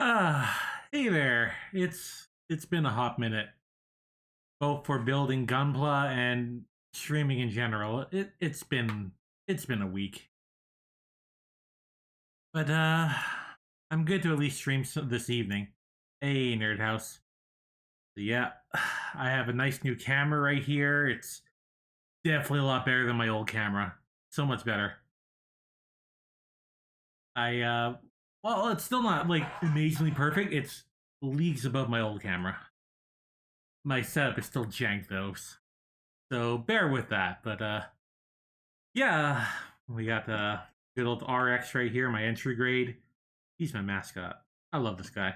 Hey there. It's been a hot minute, both for building Gunpla and streaming in general. It's been a week, but I'm good to at least stream this evening. Hey, Nerd House. So yeah, I have a nice new camera right here. It's definitely a lot better than my old camera. So much better. Well, it's still not like amazingly perfect. It's leagues above my old camera. My setup is still jank though, so bear with that. But yeah, we got good old RX right here, my entry grade. He's my mascot. I love this guy.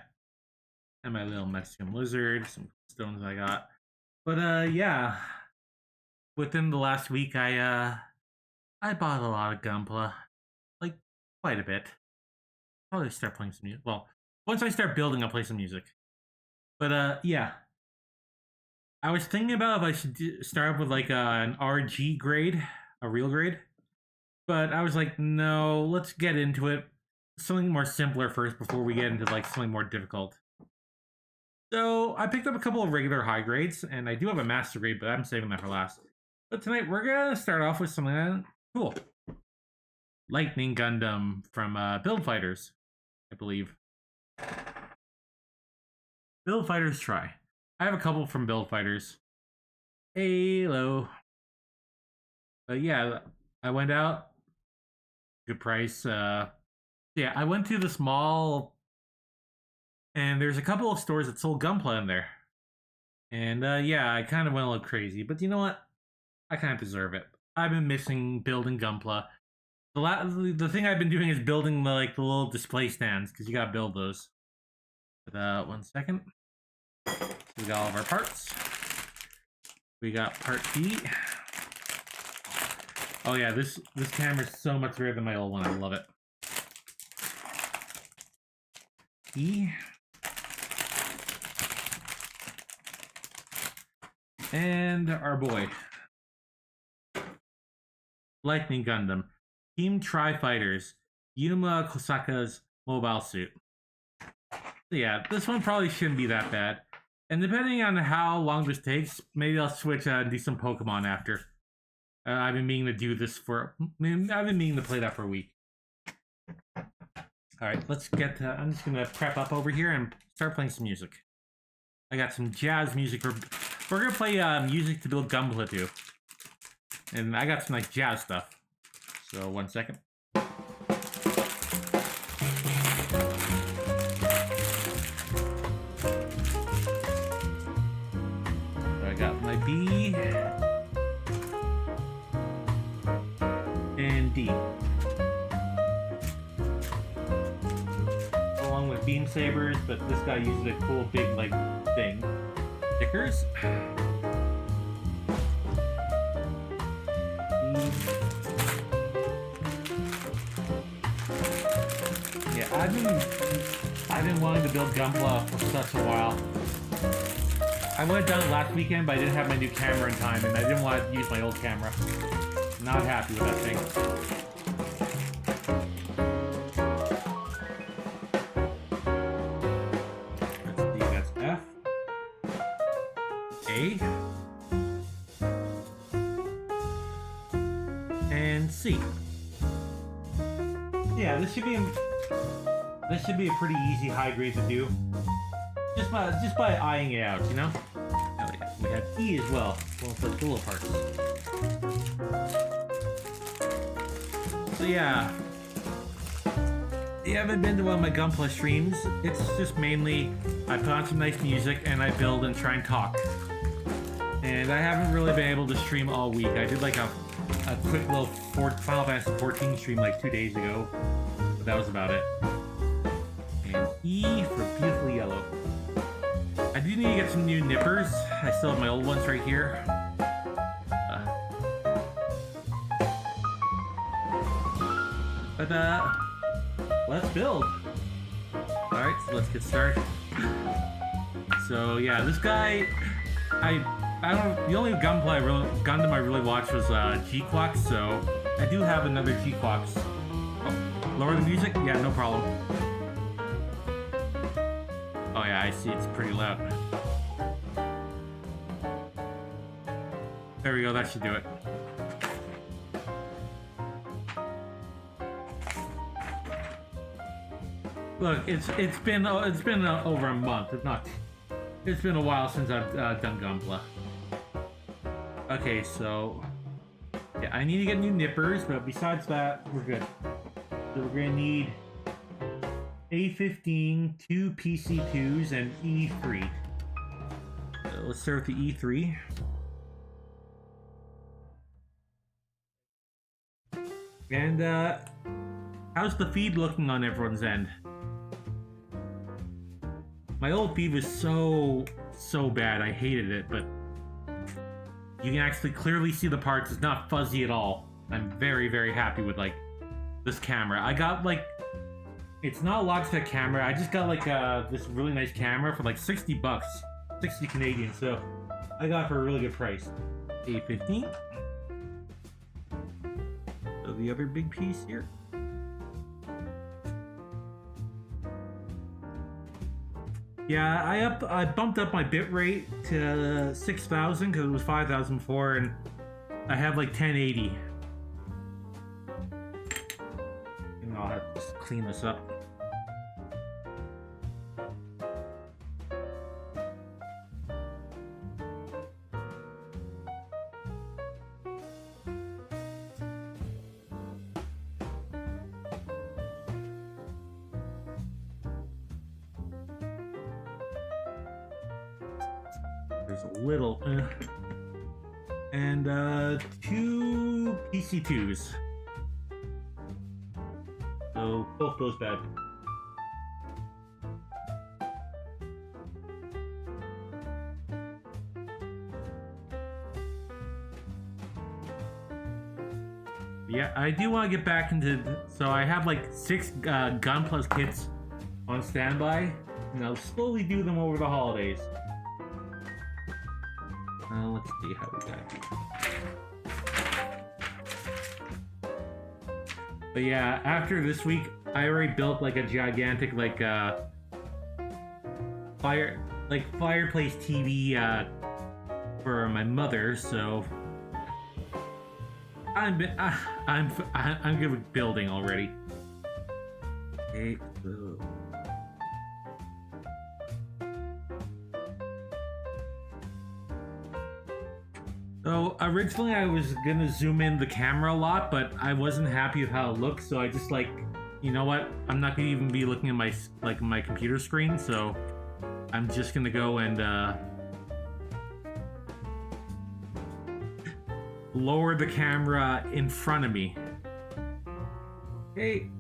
And my little Mexican lizard, some stones I got. But yeah, within the last week, I bought a lot of Gunpla, like quite a bit. Probably start playing some music. Well, once I start building, I'll play some music. But yeah, I was thinking about if I should start with like an RG grade, a real grade. But I was like, no, let's get into it. Something more simpler first before we get into like something more difficult. So I picked up a couple of regular high grades, and I do have a master grade, but I'm saving that for last. But tonight we're gonna start off with something cool. Lightning Gundam from Build Fighters, I believe. Build Fighters Try. I have a couple from Build Fighters. Hello. But yeah, I went out. Good price. Yeah, I went to this mall, and there's a couple of stores that sold Gunpla in there. And yeah, I kind of went a little crazy. But you know what? I kind of deserve it. I've been missing building Gunpla. The thing I've been doing is building the little display stands, because you gotta build those. But 1 second. We got all of our parts. We got part B. Oh yeah, this camera is so much better than my old one. I love it. E. And our boy. Lightning Gundam. Team Try Fighters. Yuma Kosaka's mobile suit. So yeah, this one probably shouldn't be that bad. And depending on how long this takes, maybe I'll switch and do some Pokemon after. I've been meaning to do this I've been meaning to play that for a week. Alright, let's get I'm just gonna prep up over here and start playing some music. I got some jazz music. We're gonna play music to build Gunpla too. And I got some like jazz stuff. So 1 second. I got my B and D, along with beam sabers, but this guy uses a cool big like thing. Stickers. Yeah, I've been wanting to build Gunpla for such a while. I would have done it last weekend, but I didn't have my new camera in time, and I didn't want to use my old camera. Not happy with that thing. Let's see, that's F. A. And C. Yeah, this should be a pretty easy high grade to do. Just by eyeing it out, you know? Oh yeah, we have E as well. Well, for the little parts. So yeah. If you haven't been to one of my Gunpla streams, it's just mainly I put on some nice music and I build and try and talk. And I haven't really been able to stream all week. I did like a quick little Final Fantasy 14 stream like 2 days ago. But that was about it. And E for beautiful yellow. I do need to get some new nippers. I still have my old ones right here. But let's build. Alright, so let's get started. So yeah, this guy, the only Gundam I really watched was G-Quax, so I do have another G-Quax. Oh, lower the music? Yeah, no problem. Oh yeah, I see. It's pretty loud. There we go. That should do it. Look, it's been over a month. It's been a while since I've done Gunpla. Okay, so yeah, I need to get new nippers, but besides that, we're good. So we're gonna need A15, 2 PC2s, and E3. So let's start with the E3. And how's the feed looking on everyone's end? My old feed was so bad. I hated it, but you can actually clearly see the parts. It's not fuzzy at all. I'm very happy with like this camera. I got like, it's not a Logitech camera. I just got like this really nice camera for like 60 bucks, 60 Canadian. So I got it for a really good price. A15. So the other big piece here. Yeah, I bumped up my bit rate to 6,000 because it was 5,000 before, and I have like 1080. And I'll have to just clean this up. There's a little, and 2 PC2s. So both those bad. Yeah, I do want to get back into. So I have like 6 Gunpla kits on standby, and I'll slowly do them over the holidays. Let's see how we got. But yeah, after this week, I already built like a gigantic like fireplace TV for my mother. So I'm good with building already. Okay, so. So originally I was gonna zoom in the camera a lot, but I wasn't happy with how it looked, so I just like, you know what? I'm not gonna even be looking at my computer screen, so I'm just gonna go and lower the camera in front of me. Okay,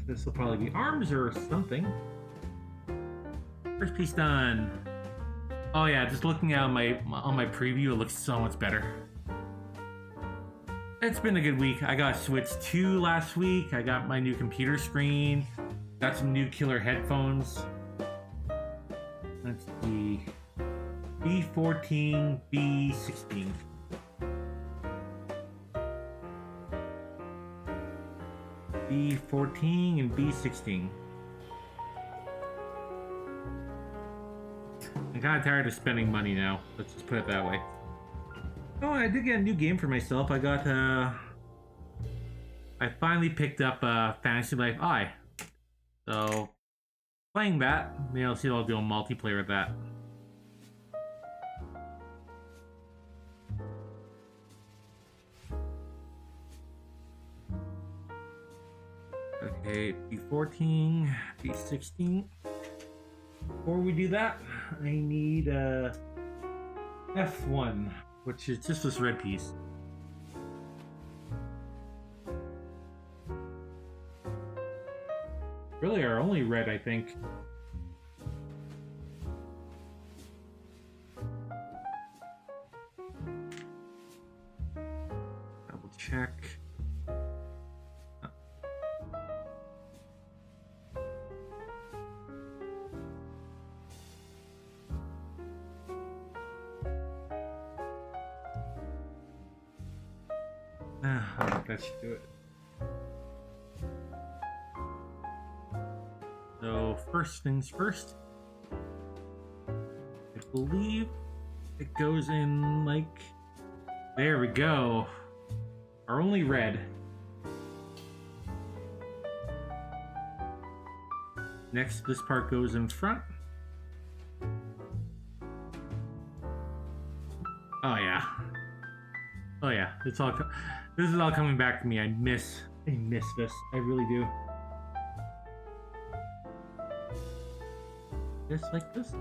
this will probably be arms or something. First piece done. Oh yeah, just looking at on my preview, it looks so much better. It's been a good week. I got Switch 2 last week. I got my new computer screen. Got some new killer headphones. Let's see. B14, B16. B14 and B16. I'm kind of tired of spending money now. Let's just put it that way. Oh, I did get a new game for myself. I got, I finally picked up Fantasy Life I. So, playing that. Maybe I'll see if I'll do a multiplayer with that. Okay, B14, B16. Before we do that, I need F1, which is just this red piece. Really our only red, I think. Double check. That should do it. So first things first, believe it goes in like... There we go. Are only red. Next, this part goes in front. Oh yeah. Oh yeah. It's all. This is all coming back to me. I miss this. I really do. Just like this.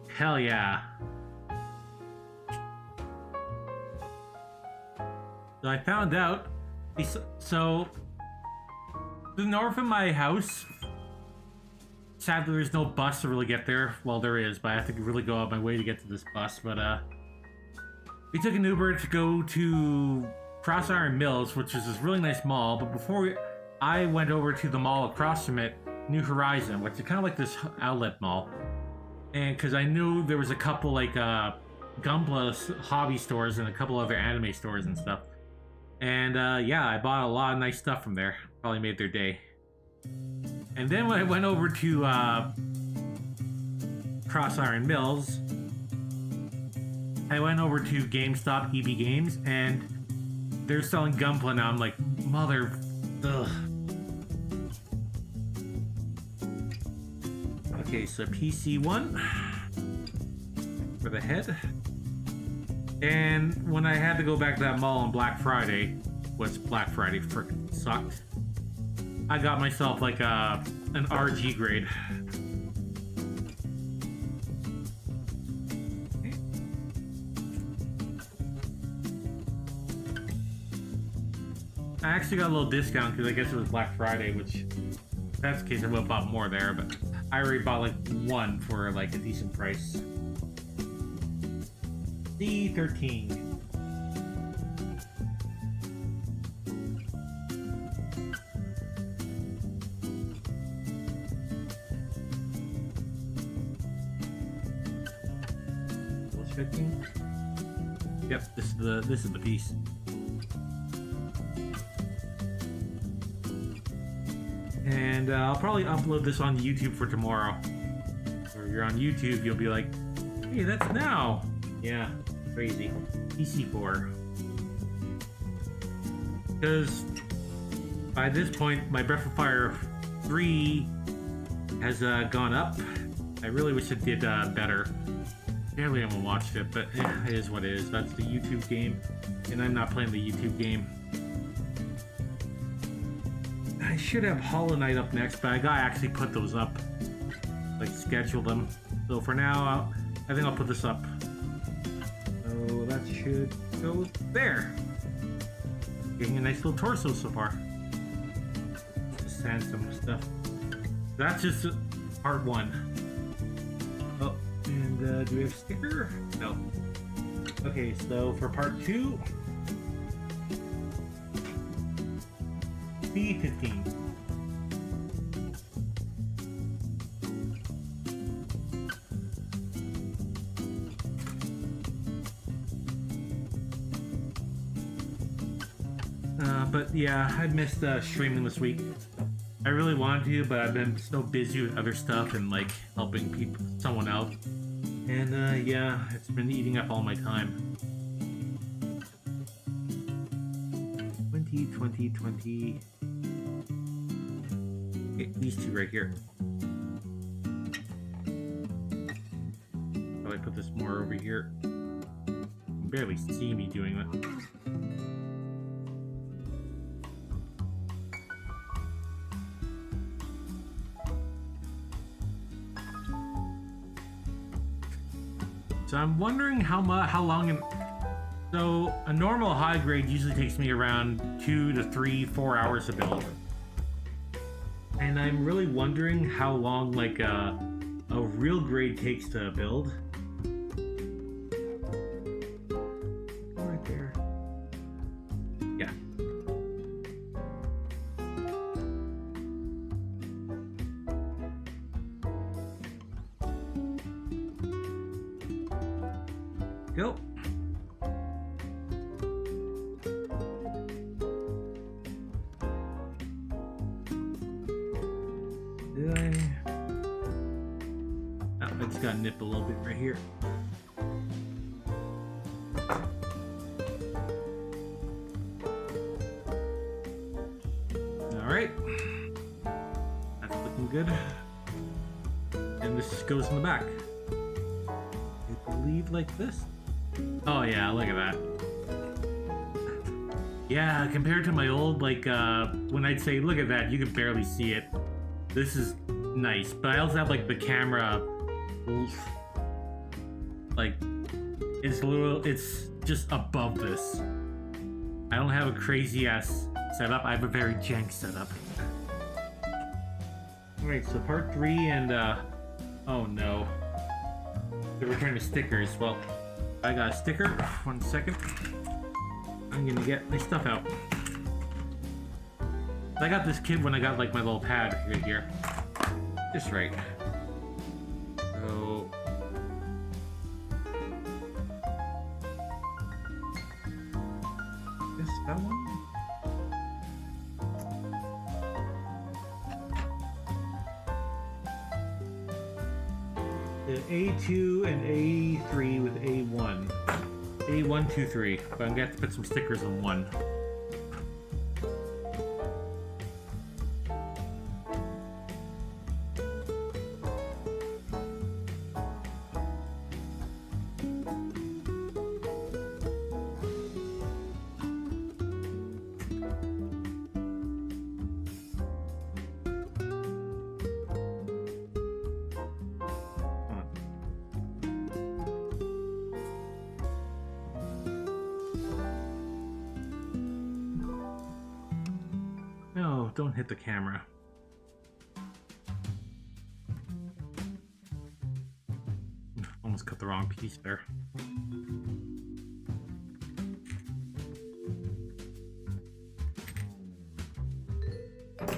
Hell yeah. So I found out. So the north of my house. Sadly, there's no bus to really get there. Well, there is, but I have to really go out my way to get to this bus. But we took an Uber to go to Cross Iron Mills, which is this really nice mall. But before I went over to the mall across from it, New Horizon, which is kind of like this outlet mall. And because I knew there was a couple like Gunpla hobby stores and a couple other anime stores and stuff. And yeah, I bought a lot of nice stuff from there. Probably made their day. And then when I went over to Cross Iron Mills, I went over to GameStop, EB Games, and they're selling Gunpla now. I'm like, mother... Ugh. Okay, so PC1 for the head. And when I had to go back to that mall on Black Friday, which Black Friday frickin' sucked, I got myself like an RG grade. Okay. I actually got a little discount because I guess it was Black Friday, which if that's the case I would have bought more there, but I already bought like one for like a decent price. D13. Yep, this is the piece. And I'll probably upload this on YouTube for tomorrow. Or if you're on YouTube, you'll be like, hey, that's now. Yeah, crazy. PC4. Because by this point, my Breath of Fire 3 has gone up. I really wish it did better. Barely haven't watched it, but it is what it is. That's the YouTube game, and I'm not playing the YouTube game. I should have Hollow Knight up next, but I gotta actually put those up. Like, schedule them. So for now, I think I'll put this up. So that should go there. Getting a nice little torso so far. Just sand some stuff. That's just part 1. Oh. And do we have a sticker? No. Okay, so for part 2, B15. But yeah, I missed streaming this week. I really wanted to, but I've been so busy with other stuff and like helping people, someone out. And yeah, it's been eating up all my time. 20. Okay, these two right here. Probably put this more over here. You can barely see me doing that. So I'm wondering how long so a normal high grade usually takes me around 2 to 3, 4 hours to build. And I'm really wondering how long like a real grade takes to build. Right there. Yeah. Go. Did I? gotta nip a little bit right here. Alright. That's looking good. And this goes in the back. I believe like this. Oh yeah, look at that. Yeah, compared to my old, like, when I'd say, look at that, you can barely see it. This is nice, but I also have, like, the camera, like, it's just above this. I don't have a crazy-ass setup, I have a very jank setup. Alright, so part 3 and, oh no. The return of stickers. Well, I got a sticker. 1 second. I'm gonna get my stuff out. I got this kit when I got like my little pad right here. Just right. So this that one. The A2 and A3 with A1. A1, 2, 3. But I'm gonna have to put some stickers on one. No, don't hit the camera. Almost cut the wrong piece there.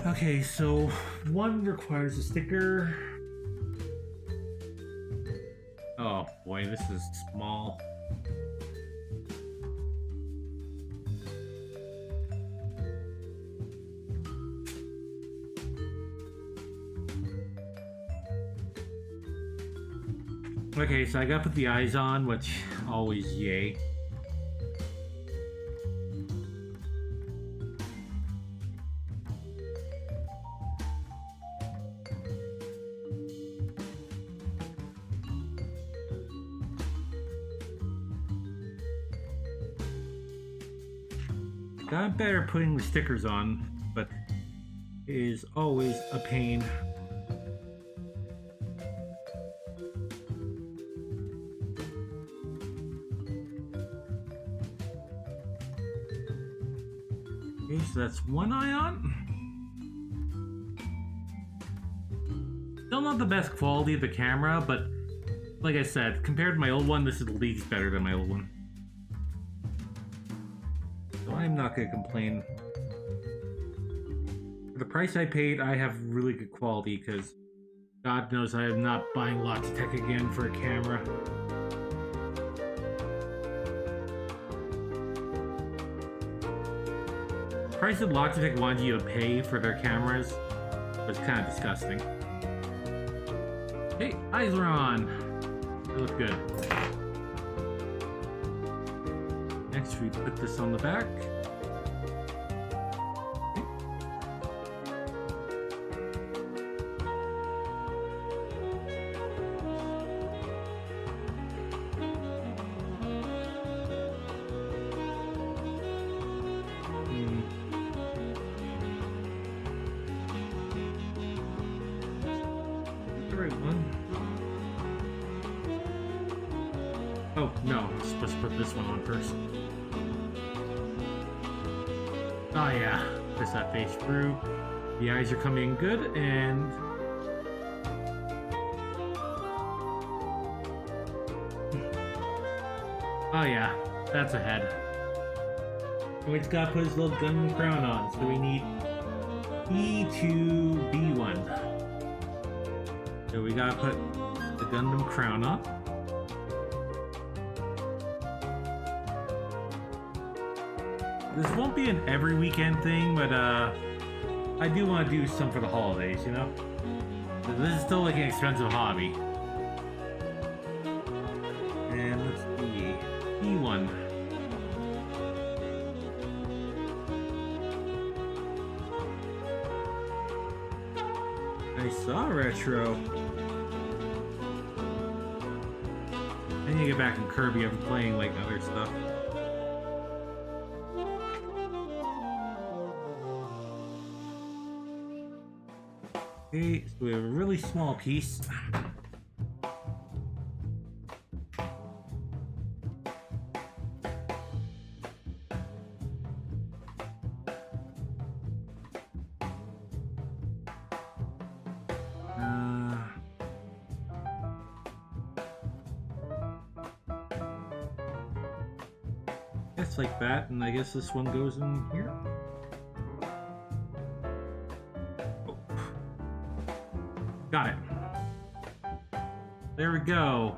Okay, so one requires a sticker. Oh boy, this is small. Okay, so I gotta put the eyes on, which always yay. Got better putting the stickers on, but it is always a pain. Okay, so that's one eye on. Still not the best quality of the camera, but like I said, compared to my old one, this is leagues better than my old one. So I'm not gonna complain. For the price I paid, I have really good quality because God knows I am not buying Logitech again for a camera. The price that Logitech wanted you to pay for their cameras was kind of disgusting. Hey, eyes are on. They look good. Next, we put this on the back. Oh, no, I'm supposed to put this one on first. Oh yeah, push that face through. The eyes are coming good, and... oh yeah, that's a head. And we just gotta put his little Gundam crown on, so we need E2B1. So we gotta put the Gundam crown on. This won't be an every weekend thing, but I do want to do some for the holidays, you know? This is still like an expensive hobby. And let's see. E1. I saw Retro. I need to get back in Kirby. I'm playing like other stuff. Okay, so we have a really small piece. Guess like that, and I guess this one goes in here. Oh. Got it. There we go.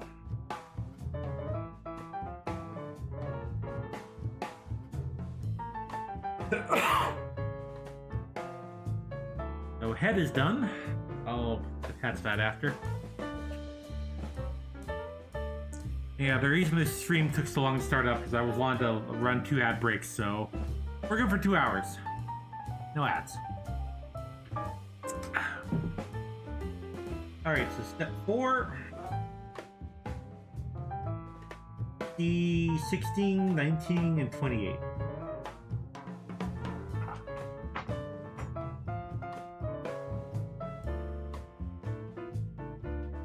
So head is done. I'll attach that after. Yeah, the reason this stream took so long to start up because I wanted to run 2 ad breaks, so we're good for 2 hours. No ads. Alright, so step 4. The 16, 19, and 28.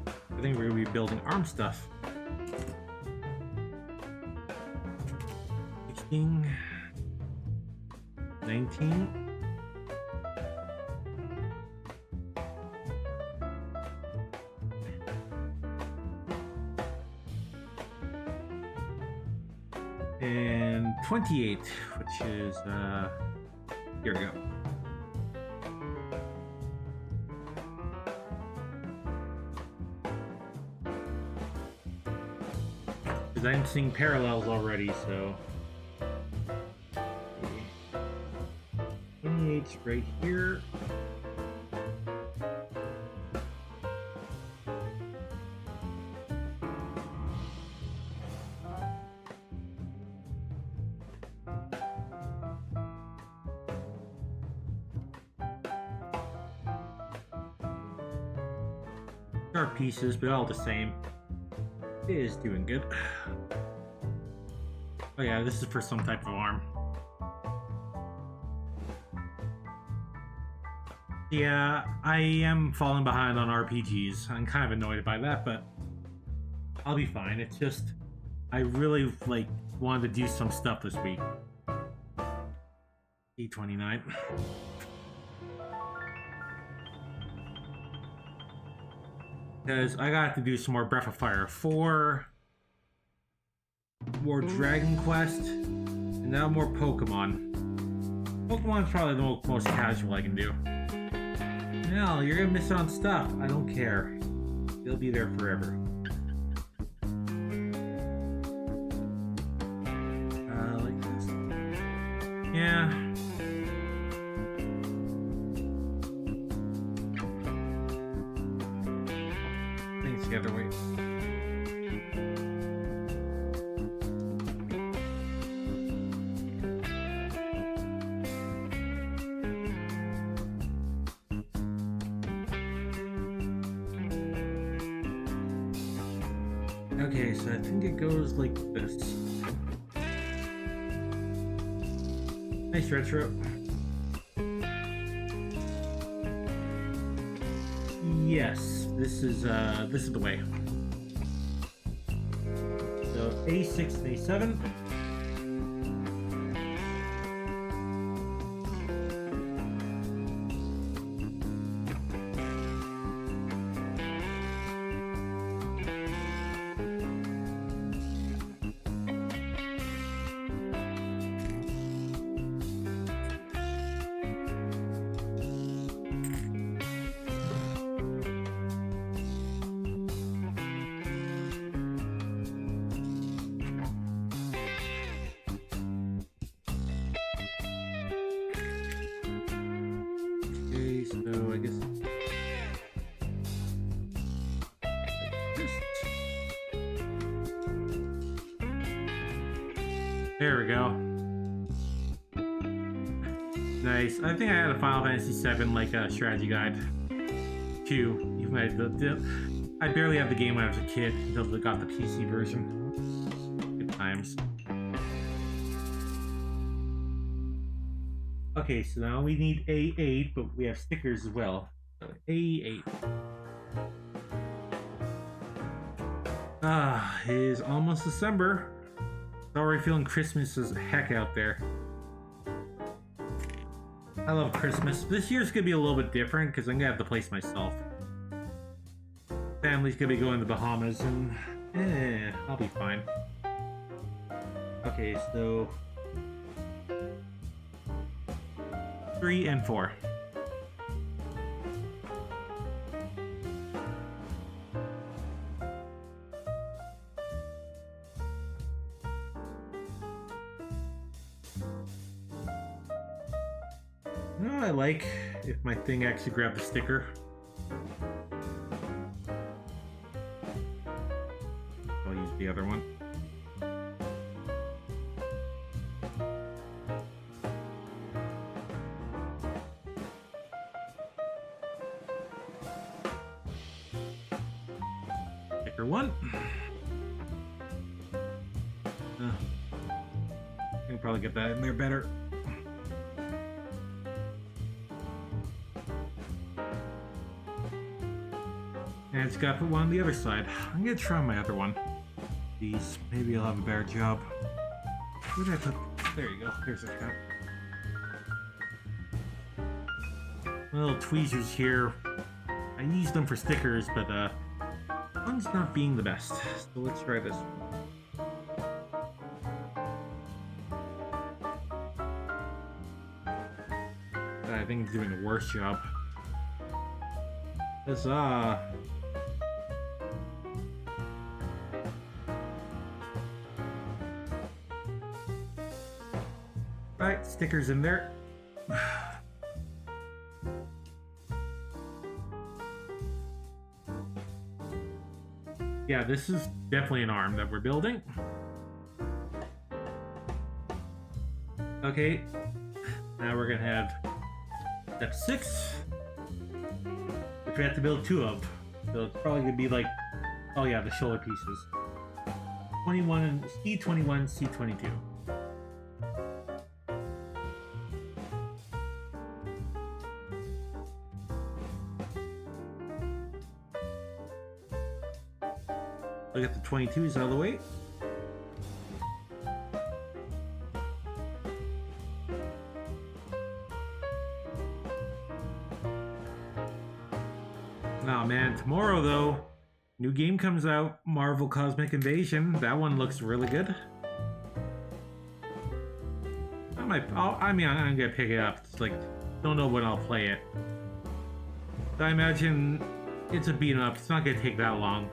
I think we're going to be building arm stuff. 16, 19. And 28, which is, here we go. Because I'm seeing parallels already, so. 28's right here. Sharp pieces, but all the same. It is doing good. Oh yeah, this is for some type of arm. Yeah, I am falling behind on RPGs. I'm kind of annoyed by that, but I'll be fine. It's just, I really, like, wanted to do some stuff this week. E29. Because I got to do some more Breath of Fire 4, more Dragon Quest, and now more Pokemon. Pokemon's probably the most casual I can do. No, you're gonna miss on stuff. I don't care. They'll be there forever. Like this. Yeah. Things together, wait. Okay, so I think it goes like this. Nice retro. Yes, this is the way. So A6 and A7. There we go. Nice. I think I had a Final Fantasy VII like a strategy guide too. Even I barely had the game when I was a kid until I got the PC version. Good times. Okay, so now we need A8, but we have stickers as well. So A8. It is almost December. It's already feeling Christmas as heck out there. I love Christmas. This year's gonna be a little bit different because I'm gonna have the place myself. Family's gonna be going to the Bahamas and I'll be fine. Okay, so 3 and 4. You know what I like? If my thing actually grabbed the sticker. I'll use the other one. Sticker 1. I can probably get that in there better. And it's got to put one on the other side. I'm gonna try my other one. These, maybe I'll have a better job. Where did I put? There you go. There's a cup. Little tweezers here. I use them for stickers, but one's not being the best. So let's try this one. I think it's doing a worse job. Huzzah! Right, stickers in there. Yeah, this is definitely an arm that we're building. Okay, now we're gonna have step 6, which we have to build 2 of. So it's probably gonna be like, oh yeah, the shoulder pieces. 21 and C21, C22. Look at the 22s out of the way. Oh man, tomorrow though, new game comes out, Marvel Cosmic Invasion. That one looks really good. I'm gonna pick it up. It's like, don't know when I'll play it. I imagine it's a beat 'em up. It's not gonna take that long.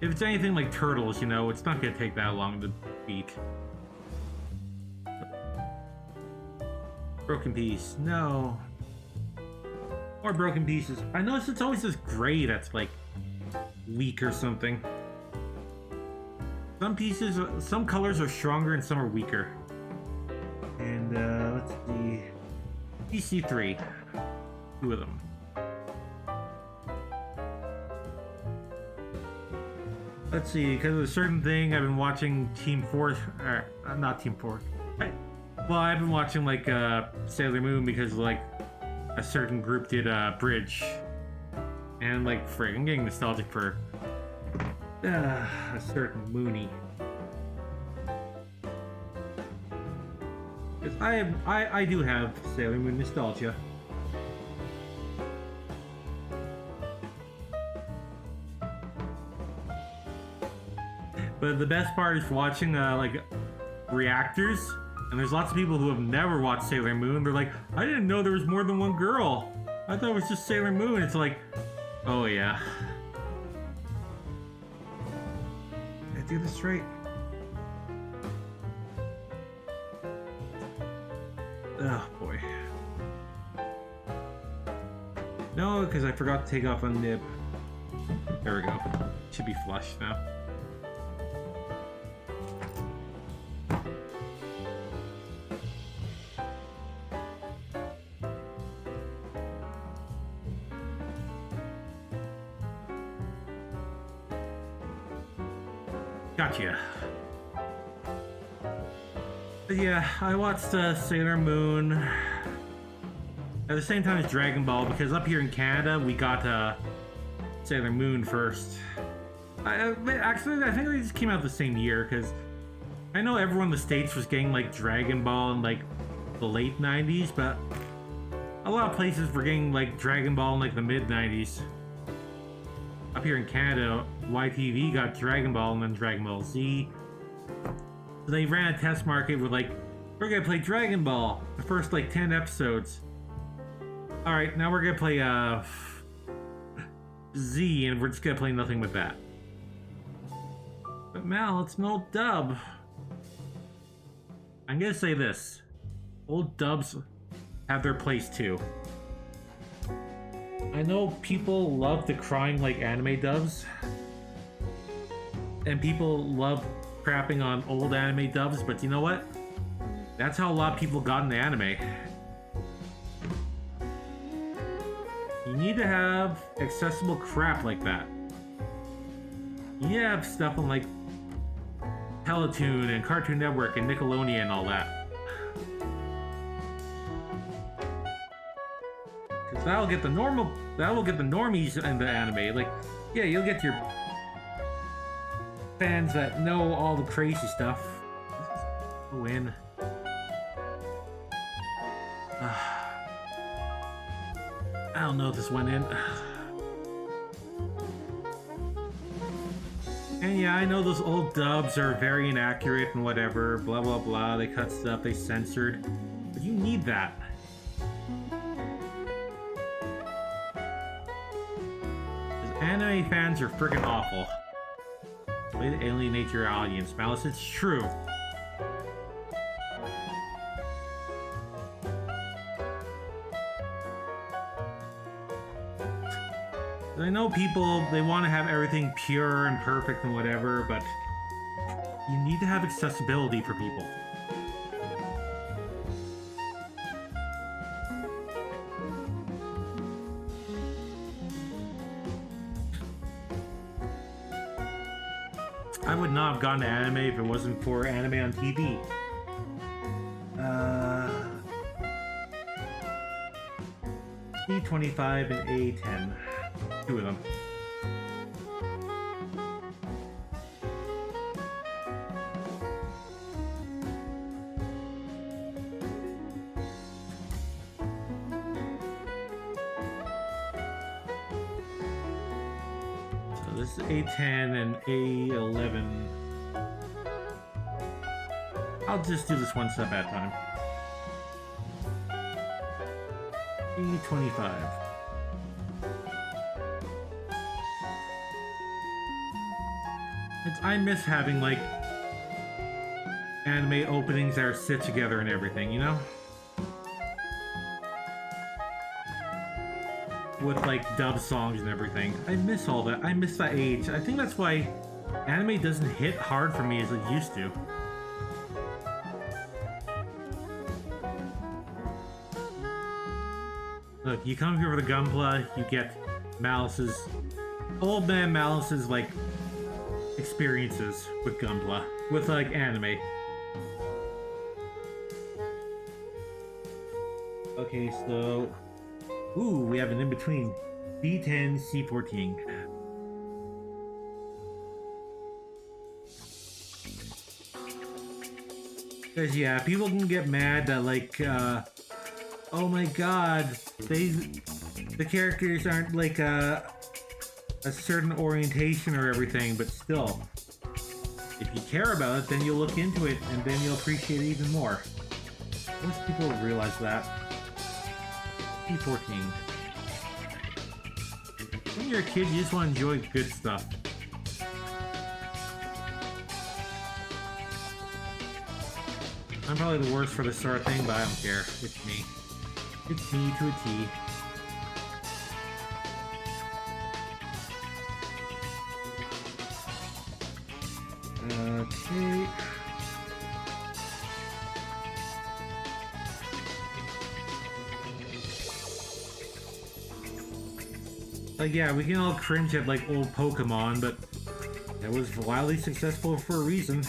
If it's anything like Turtles, you know, it's not gonna take that long to beat. Broken piece, no. More broken pieces. I notice it's always this gray that's like weak or something. Some pieces, some colors are stronger and some are weaker. And let's see. PC3. 2 of them. Let's see, because of a certain thing, I've been watching Team 4, not Team 4. Well, I've been watching like Sailor Moon because like a certain group did a bridge. And like, frig, I'm getting nostalgic for a certain Mooney. Because I do have Sailor Moon nostalgia. But the best part is watching like reactors, and there's lots of people who have never watched Sailor Moon. They're like, I didn't know there was more than one girl. I thought it was just Sailor Moon. It's like, oh yeah. Did I do this right? Oh boy. No, because I forgot to take off a nib. There we go. Should be flush now. Gotcha. But yeah, I watched Sailor Moon at the same time as Dragon Ball because up here in Canada we got Sailor Moon first. Actually, I think they just came out the same year because I know everyone in the States was getting like Dragon Ball in like the late 90s, but a lot of places were getting like Dragon Ball in like the mid 90s. Up here in Canada, YTV got Dragon Ball and then Dragon Ball Z. So they ran a test market with like, we're gonna play Dragon Ball, the first like 10 episodes. Alright, now we're gonna play Z and we're just gonna play nothing with that. But Mal, it's an old dub. I'm gonna say this. Old dubs have their place too. I know people love the crying like anime dubs. And people love crapping on old anime dubs, but you know what? That's how a lot of people got into anime. You need to have accessible crap like that. You need to have stuff on like Teletoon and Cartoon Network and Nickelodeon and all that. Cause that'll get the normies into anime. Like, yeah, you'll get your fans that know all the crazy stuff. Go in. I don't know if this went in. And yeah, I know those old dubs are very inaccurate and whatever, blah blah blah, they cut stuff, they censored. But you need that. Because anime fans are freaking awful. Way to alienate your audience, Malice, it's true. I know people, they want to have everything pure and perfect and whatever, but you need to have accessibility for people. I would not have gone to anime if it wasn't for anime on TV. E25 and A10. Two of them. So this is A10 and A11. I'll just do this one step at a time. E25. I miss having like anime openings that are sit together and everything, you know? With like dub songs and everything. I miss all that. I miss that age. I think that's why anime doesn't hit hard for me as it used to. Look, you come here for the Gunpla, you get Malice's, old man Malice's like experiences with Gunpla, with like anime. Okay, so ooh, we have an in-between. B10, C14. Because yeah, people can get mad that like oh my god, the characters aren't like a certain orientation or everything, but still, if you care about it, then you'll look into it and then you'll appreciate it even more. Most people realize that. E14. When you're a kid, you just want to enjoy good stuff. I'm probably the worst for this sort of thing, but I don't care. It's me. It's me to a T. Okay. Like, yeah, we can all cringe at like old Pokemon, but It was wildly successful for a reason.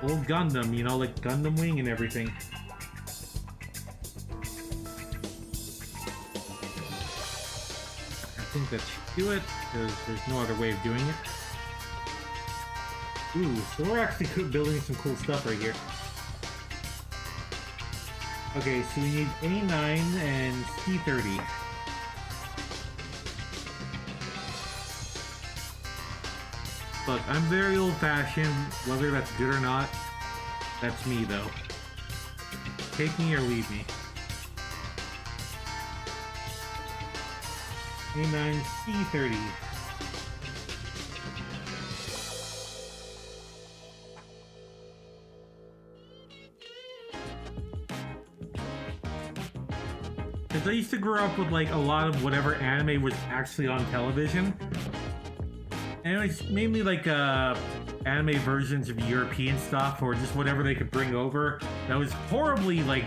Old Gundam, you know, like Gundam Wing and everything. I think that should do it, because there's no other way of doing it. Ooh, so we're actually building some cool stuff right here. Okay, so we need A9 and C30. Look, I'm very old-fashioned, whether that's good or not, that's me though. Take me or leave me. A9, C30. Because I used to grow up with like a lot of whatever anime was actually on television. And it was mainly like anime versions of European stuff or just whatever they could bring over. That was horribly like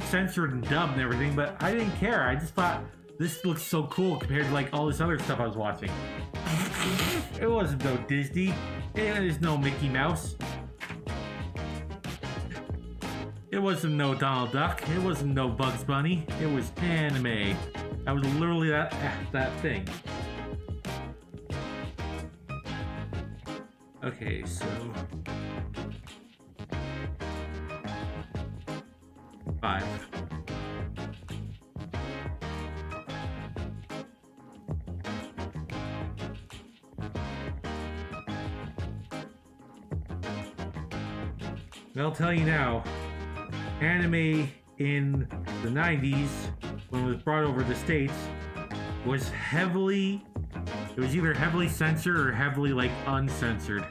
censored and dubbed and everything, but I didn't care. I just thought this looks so cool compared to like all this other stuff I was watching. It wasn't no Disney. It was no Mickey Mouse. It wasn't no Donald Duck. It wasn't no Bugs Bunny. It was anime. That was literally that thing. Okay, so 5. I'll tell you now, anime in the 90s, when it was brought over to the States, was it was either heavily censored or heavily like uncensored.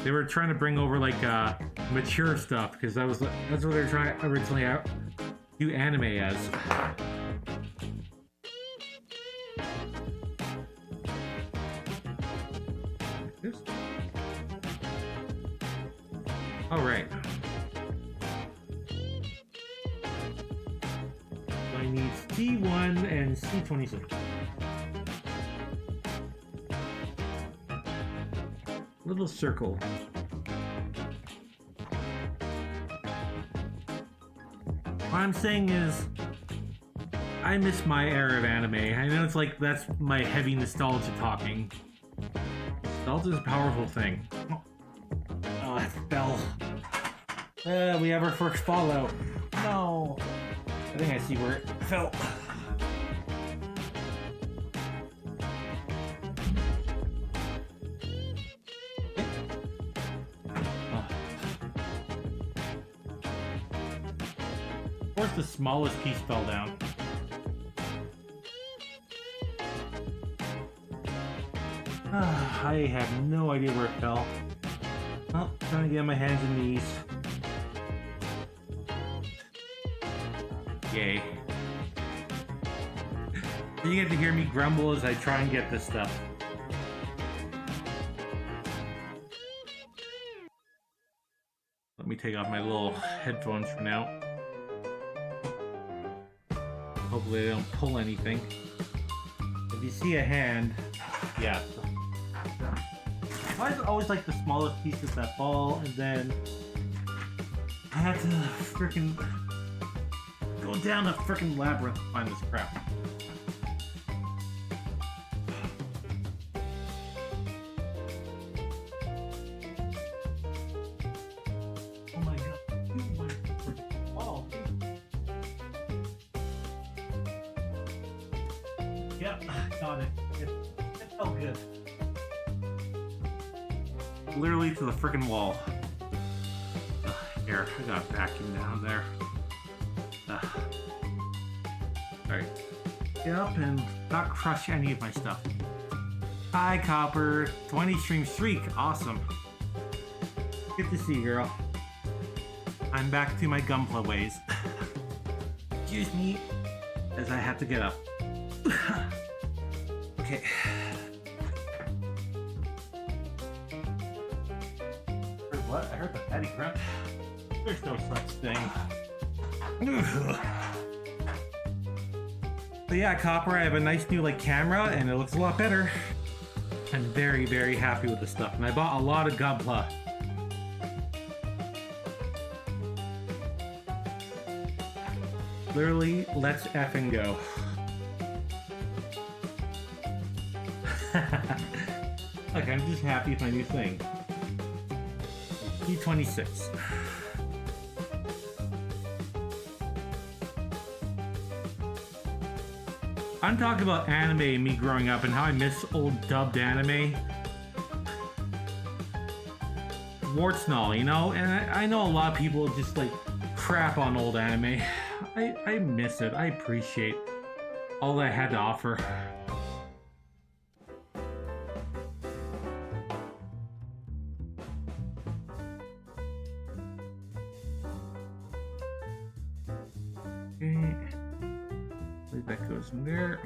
They were trying to bring over like mature stuff because that's what they were trying to originally do anime as. All right. So I need C1 and C26. Little circle. What I'm saying is, I miss my era of anime. I know it's like that's my heavy nostalgia talking. Nostalgia is a powerful thing. Oh, that fell. We have our first fallout. No. I think I see where it fell. Of course, the smallest piece fell down. I have no idea where it fell. Oh, trying to get on my hands and knees. Yay. You get to hear me grumble as I try and get this stuff. Let me take off my little headphones for now. Hopefully they don't pull anything. If you see a hand, yeah. I always like the smallest pieces that fall, and then I had to freaking go down a freaking labyrinth to find this crap. Oh my god. Oh. Yep, got it. It felt good. Literally to the freaking wall. Here, I got a vacuum down there. Alright. Get up and not crush any of my stuff. Hi, Copper. 20 stream streak. Awesome. Good to see you, girl. I'm back to my Gunpla ways. Excuse me, as I have to get up. Okay. What? I heard the fatty grunt. There's no such thing. But yeah, Copper, I have a nice new camera and it looks a lot better. I'm very, very happy with this stuff, and I bought a lot of Gunpla. Literally, let's effing go. Like, I'm just happy with my new thing. P26. I'm talking about anime and me growing up and how I miss old dubbed anime. Warts and all, you know? And I know a lot of people just like crap on old anime. I miss it. I appreciate all that I had to offer. Okay. I believe that goes in there.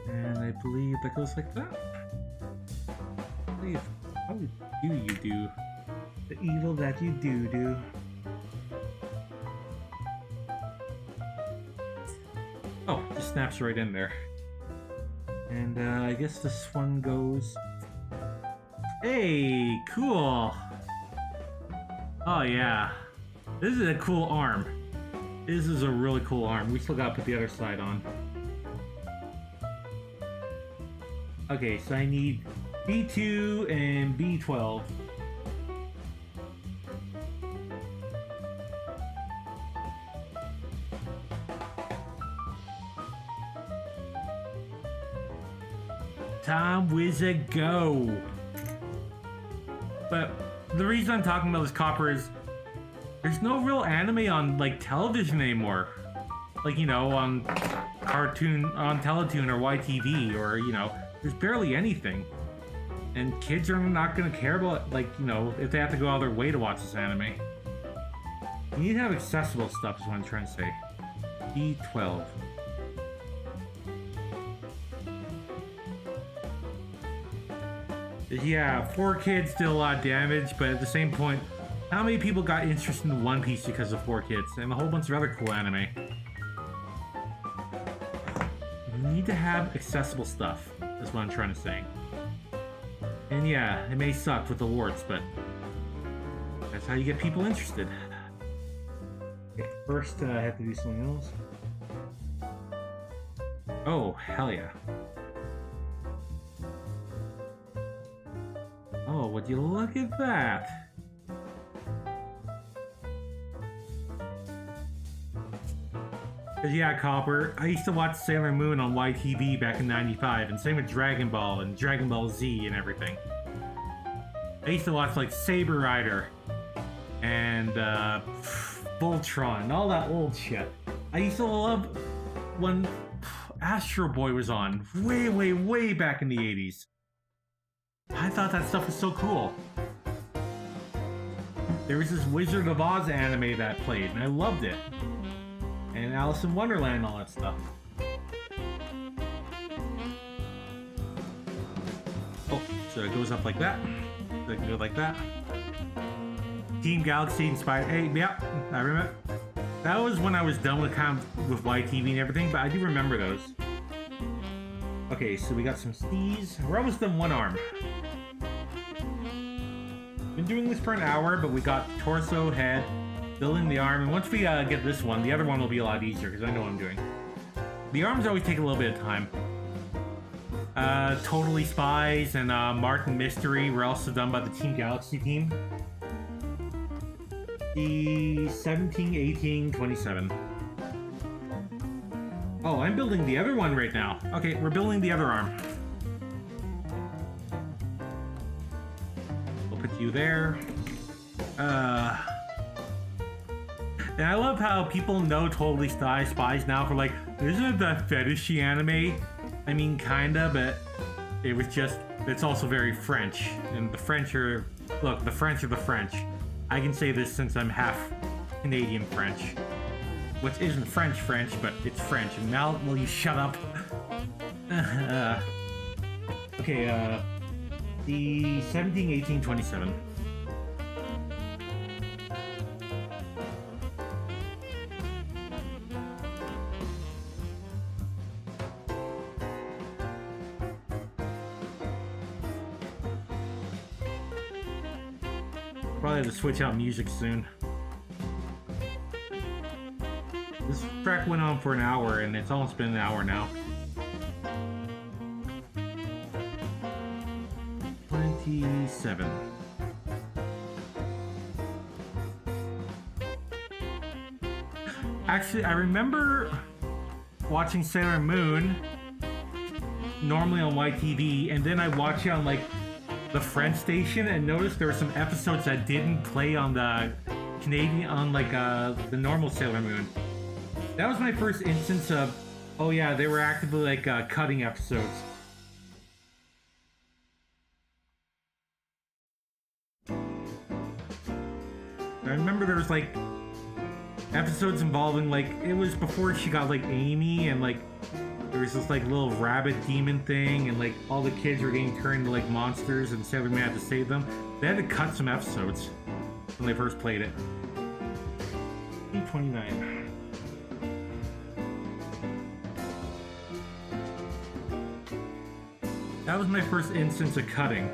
And I believe that goes like that. I believe. How do you do? The evil that you do. Oh, just snaps right in there. And I guess this one goes... Hey, cool! Oh yeah. This is a cool arm. This is a really cool arm. We still gotta put the other side on. Okay, so I need B2 and B12. Time Wizard go! But the reason I'm talking about this copper is there's no real anime on like television anymore. Like, you know, on cartoon, on Teletoon or YTV, or, you know, there's barely anything. And kids are not gonna care about, like, you know, if they have to go out of their way to watch this anime. You need to have accessible stuff is what I'm trying to say. B12. Yeah, 4 kids did a lot of damage, but at the same point, how many people got interested in One Piece because of 4 kids and a whole bunch of other cool anime? You need to have accessible stuff, is what I'm trying to say. And yeah, it may suck with the warts, but that's how you get people interested. Okay, first I have to do something else. Oh, hell yeah. Oh, would you look at that? Cause yeah, Copper, I used to watch Sailor Moon on YTV back in '95, and same with Dragon Ball and Dragon Ball Z and everything. I used to watch like Saber Rider and Voltron, all that old shit. I used to love when Astro Boy was on, way back in the '80s. I thought that stuff was so cool. There was this Wizard of Oz anime that played, and I loved it. And Alice in Wonderland and all that stuff. Oh, so it goes up like that. So it can go like that. Team Galaxy inspired. Hey, yeah, I remember. That was when I was done with with YTV and everything, but I do remember those. Okay, so we got some stees. We're almost done one arm. Been doing this for an hour, but we got torso, head, building the arm, and once we get this one, the other one will be a lot easier because I know what I'm doing. The arms always take a little bit of time. Totally Spies and Martin Mystery were also done by the Team Galaxy team. The 17, 18, 27. Oh, I'm building the other one right now. Okay, we're building the other arm. We'll put you there. And I love how people know Totally Spies now for like, isn't that fetishy anime? I mean, kinda, but it was just, it's also very French. And the French are, look, the French are the French. I can say this since I'm half Canadian French. Which isn't French, but it's French. And now, will you shut up? Okay, the 17, 18, 27. Probably have to switch out music soon. This track went on for an hour, and it's almost been an hour now. 27. Actually, I remember watching Sailor Moon normally on YTV, and then I watched it on like the French station and noticed there were some episodes that didn't play on the Canadian, on like the normal Sailor Moon. That was my first instance of, oh yeah, they were actively like cutting episodes. I remember there was like episodes involving like, it was before she got like Amy, and like there was this like little rabbit demon thing, and like all the kids were getting turned into like monsters, and Sailor Man had to save them. They had to cut some episodes when they first played it. 29. That was my first instance of cutting.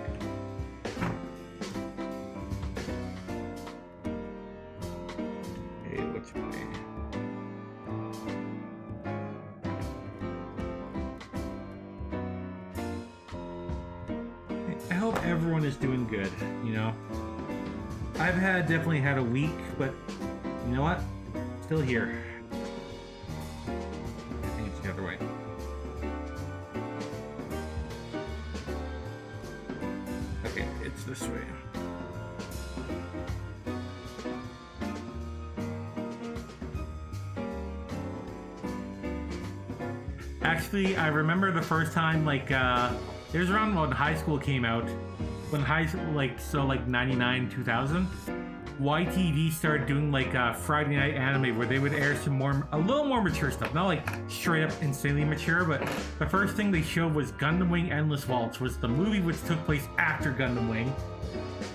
I hope everyone is doing good, you know? I've definitely had a week, but you know what? Still here. I think it's the other way. Okay, it's this way. Actually, I remember the first time, like, it was around when high school came out. When high school, like, so like 99, 2000, YTV started doing like Friday night anime where they would air some a little more mature stuff. Not like straight up insanely mature, but the first thing they showed was Gundam Wing Endless Waltz, was the movie which took place after Gundam Wing.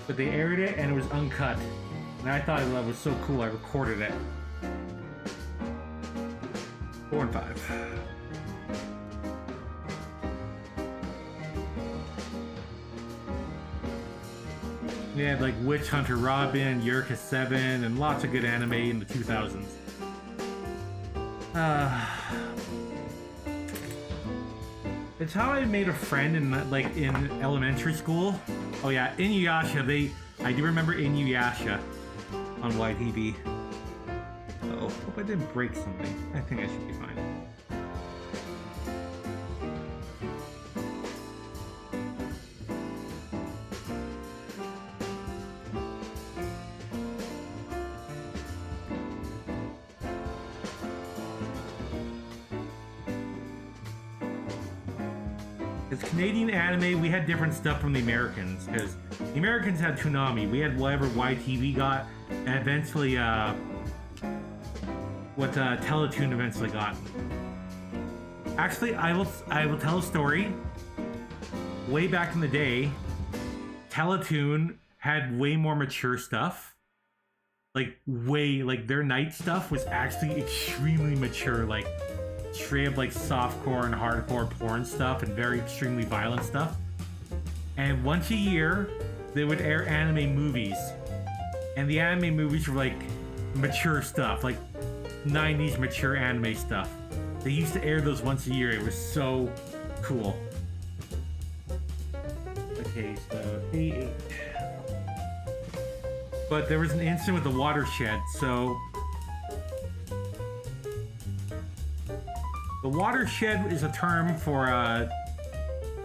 But they aired it and it was uncut. And I thought that was so cool, I recorded it. 4 and 5. They had like Witch Hunter Robin, Eureka 7, and lots of good anime in the 2000s. It's how I made a friend in elementary school. Oh yeah, Inuyasha. I do remember Inuyasha on YTV. Uh-oh, hope I didn't break something. I think I should be fine. As Canadian anime, we had different stuff from the Americans, because the Americans had Toonami. We had whatever YTV got, and eventually, what Teletoon eventually got. Actually, I will tell a story. Way back in the day, Teletoon had way more mature stuff. Like their night stuff was actually extremely mature, like straight up like softcore and hardcore porn stuff and very extremely violent stuff. And once a year, they would air anime movies. And the anime movies were like mature stuff, like 90s mature anime stuff. They used to air those once a year. It was so cool. Okay, so 8. But there was an incident with the watershed, so the watershed is a term for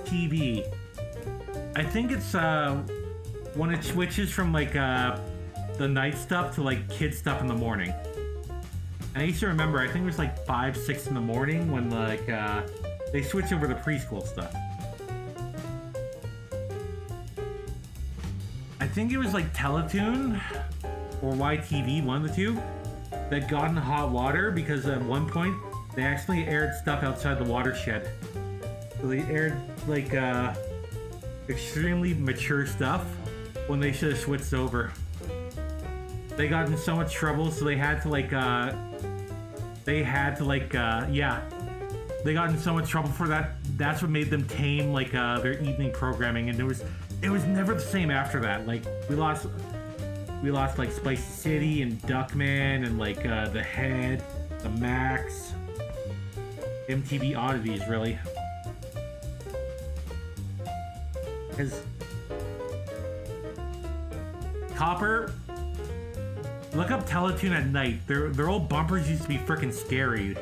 TV. I think it's when it switches from like the night stuff to like kid stuff in the morning. And I used to remember, I think it was like 5, 6 in the morning when like they switched over to preschool stuff. I think it was like Teletoon or YTV, one of the two, that got in hot water because at one point they actually aired stuff outside the watershed. So they aired like extremely mature stuff when they should have switched over. They got in so much trouble, so they had to like they got in so much trouble for that. That's what made them tame like their evening programming, and it was never the same after that. Like we lost we lost like Spicy City and Duckman and like the Head, the Max, MTV oddities really. Because Copper, look up Teletoon at night. Their old bumpers used to be freaking scary.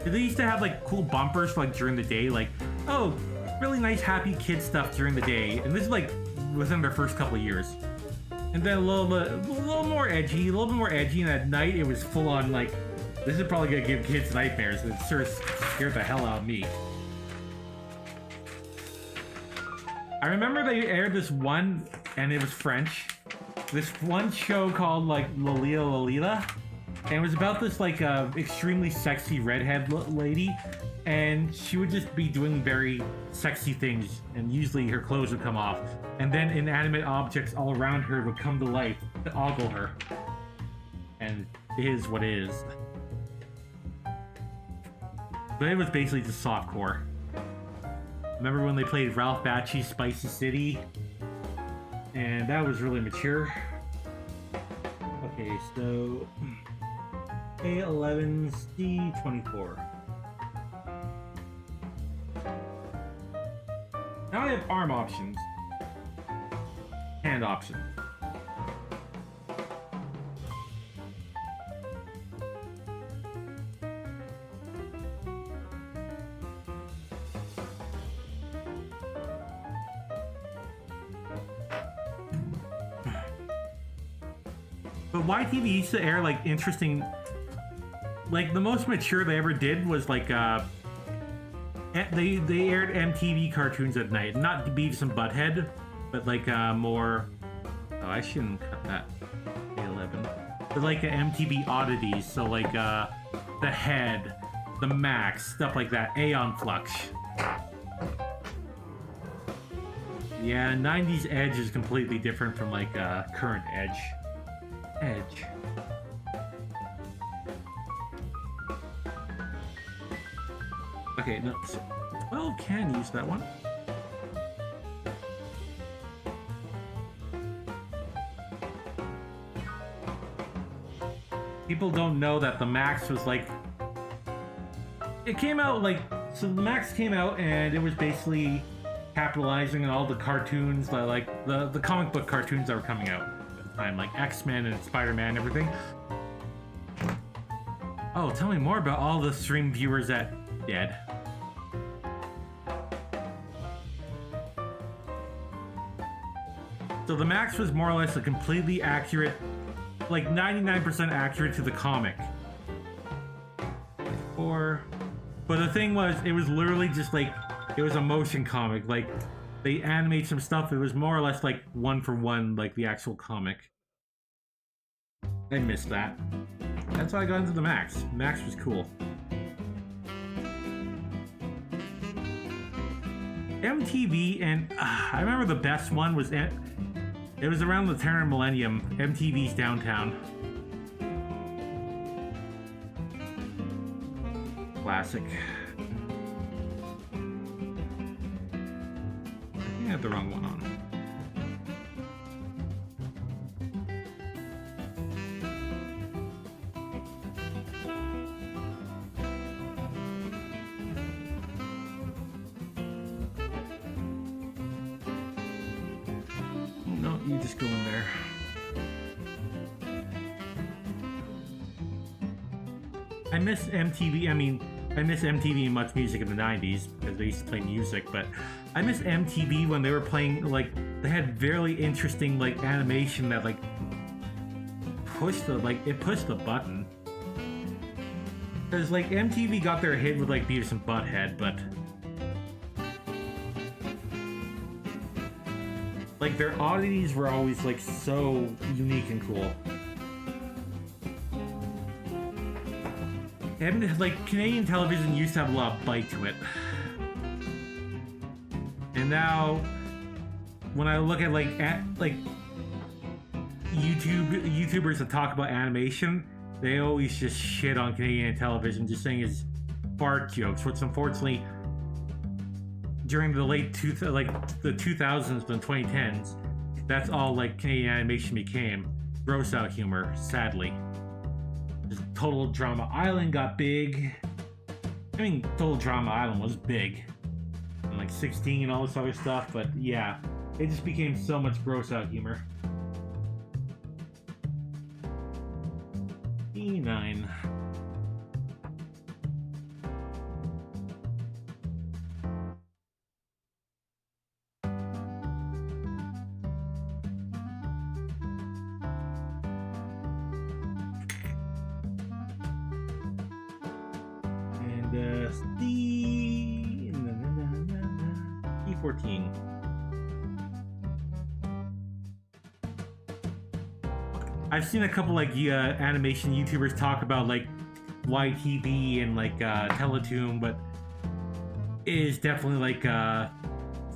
They used to have like cool bumpers like during the day, like, oh, really nice happy kid stuff during the day. And this is like within their first couple of years. And then a little more edgy, and at night it was full on like, this is probably gonna give kids nightmares. It sort of scared the hell out of me. I remember they aired this one, and it was French, this one show called like Lolita, and it was about this like extremely sexy redhead lady, and she would just be doing very sexy things, and usually her clothes would come off, and then inanimate objects all around her would come to life to ogle her. And it is what it is. But it was basically just softcore. Remember when they played Ralph Bakchi's Spicy City? And that was really mature. Okay, so A11 C24. Now I have arm options. Hand options. But YTV used to air like interesting, like the most mature they ever did was like they aired MTV cartoons at night, not Beavis and Butthead, but like more. Oh, I shouldn't cut that. A11. But like MTV oddities, so like the Head, the Max, stuff like that. Aeon Flux. Yeah, 90s Edge is completely different from like current Edge. Okay, no. Well, can use that one. People don't know that the Max was like. It came out like. So the Max came out and it was basically capitalizing on all the cartoons, like the comic book cartoons that were coming out. Time, like X-Men and Spider-Man and everything. Oh, tell me more about all the stream viewers that dead. So the Max was more or less a completely accurate, like 99% accurate to the comic. But the thing was, it was literally just like, it was a motion comic, like they animate some stuff, it was more or less like one for one, like the actual comic. I missed that. That's how I got into the Max. Max was cool. MTV, and I remember the best one was, it was around the turn of millennium, MTV's Downtown. Classic. I had the wrong one on. No, you just go in there. I miss MTV. I miss MTV and Much Music in the 90s because they used to play music, but I miss MTV when they were playing, like, they had very interesting, like, animation that, like, pushed the button. Because, like, MTV got their hit with, like, Beavis and Butthead, but like, their oddities were always, like, so unique and cool. And, like, Canadian television used to have a lot of bite to it. And now, when I look at, YouTubers that talk about animation, they always just shit on Canadian television, just saying it's fart jokes, which unfortunately, during the the 2000s and 2010s, that's all, like, Canadian animation became. gross out humor, sadly. Just Total Drama Island got big. I mean, Total Drama Island was big. And like 16 and all this other stuff, but yeah. It just became so much gross out humor. E9. And E14. I've seen a couple like animation YouTubers talk about like YTV and like Teletoon, but it is definitely like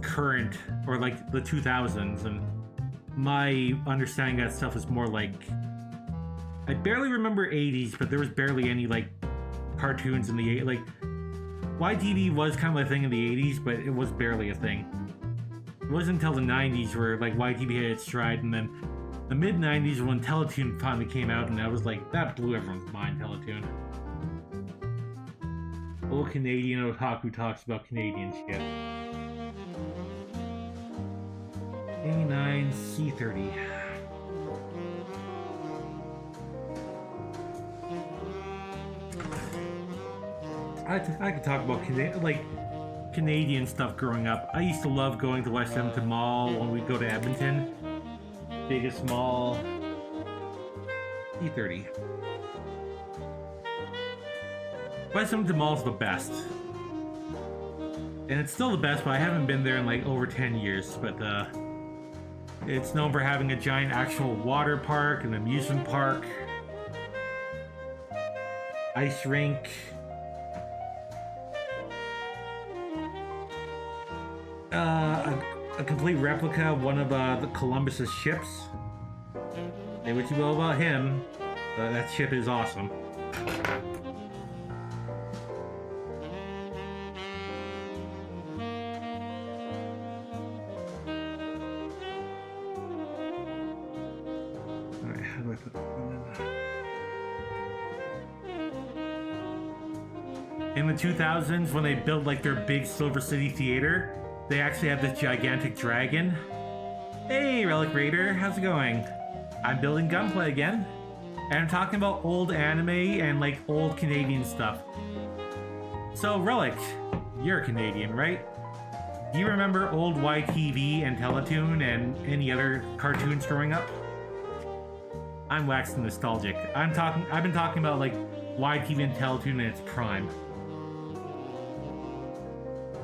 current or like the 2000s, and my understanding of that stuff is more like I barely remember 80s, but there was barely any like cartoons in the like YTV was kind of a thing in the 80s, but it was barely a thing. It wasn't until the 90s where like YTV hit its stride, and then the mid-90s when Teletoon finally came out, and I was like, that blew everyone's mind, Teletoon. Old Canadian otaku talks about Canadian shit. A9 C30. I could talk about Canadian stuff growing up. I used to love going to West Edmonton Mall when we'd go to Edmonton. Biggest mall. E30. West Edmonton Mall's the best. And it's still the best, but I haven't been there in like over 10 years. But it's known for having a giant actual water park, an amusement park, ice rink, a complete replica of one of the Columbus's ships. Say what you will about him, but that ship is awesome. Alright, how do I put this one in? In the 2000s, when they built like their big Silver City theater, they actually have this gigantic dragon. Hey, Relic Raider, how's it going? I'm building Gunpla again, and I'm talking about old anime and like old Canadian stuff. So, Relic, you're Canadian, right? Do you remember old YTV and Teletoon and any other cartoons growing up? I'm waxing nostalgic. I've been talking about like YTV and Teletoon in its prime.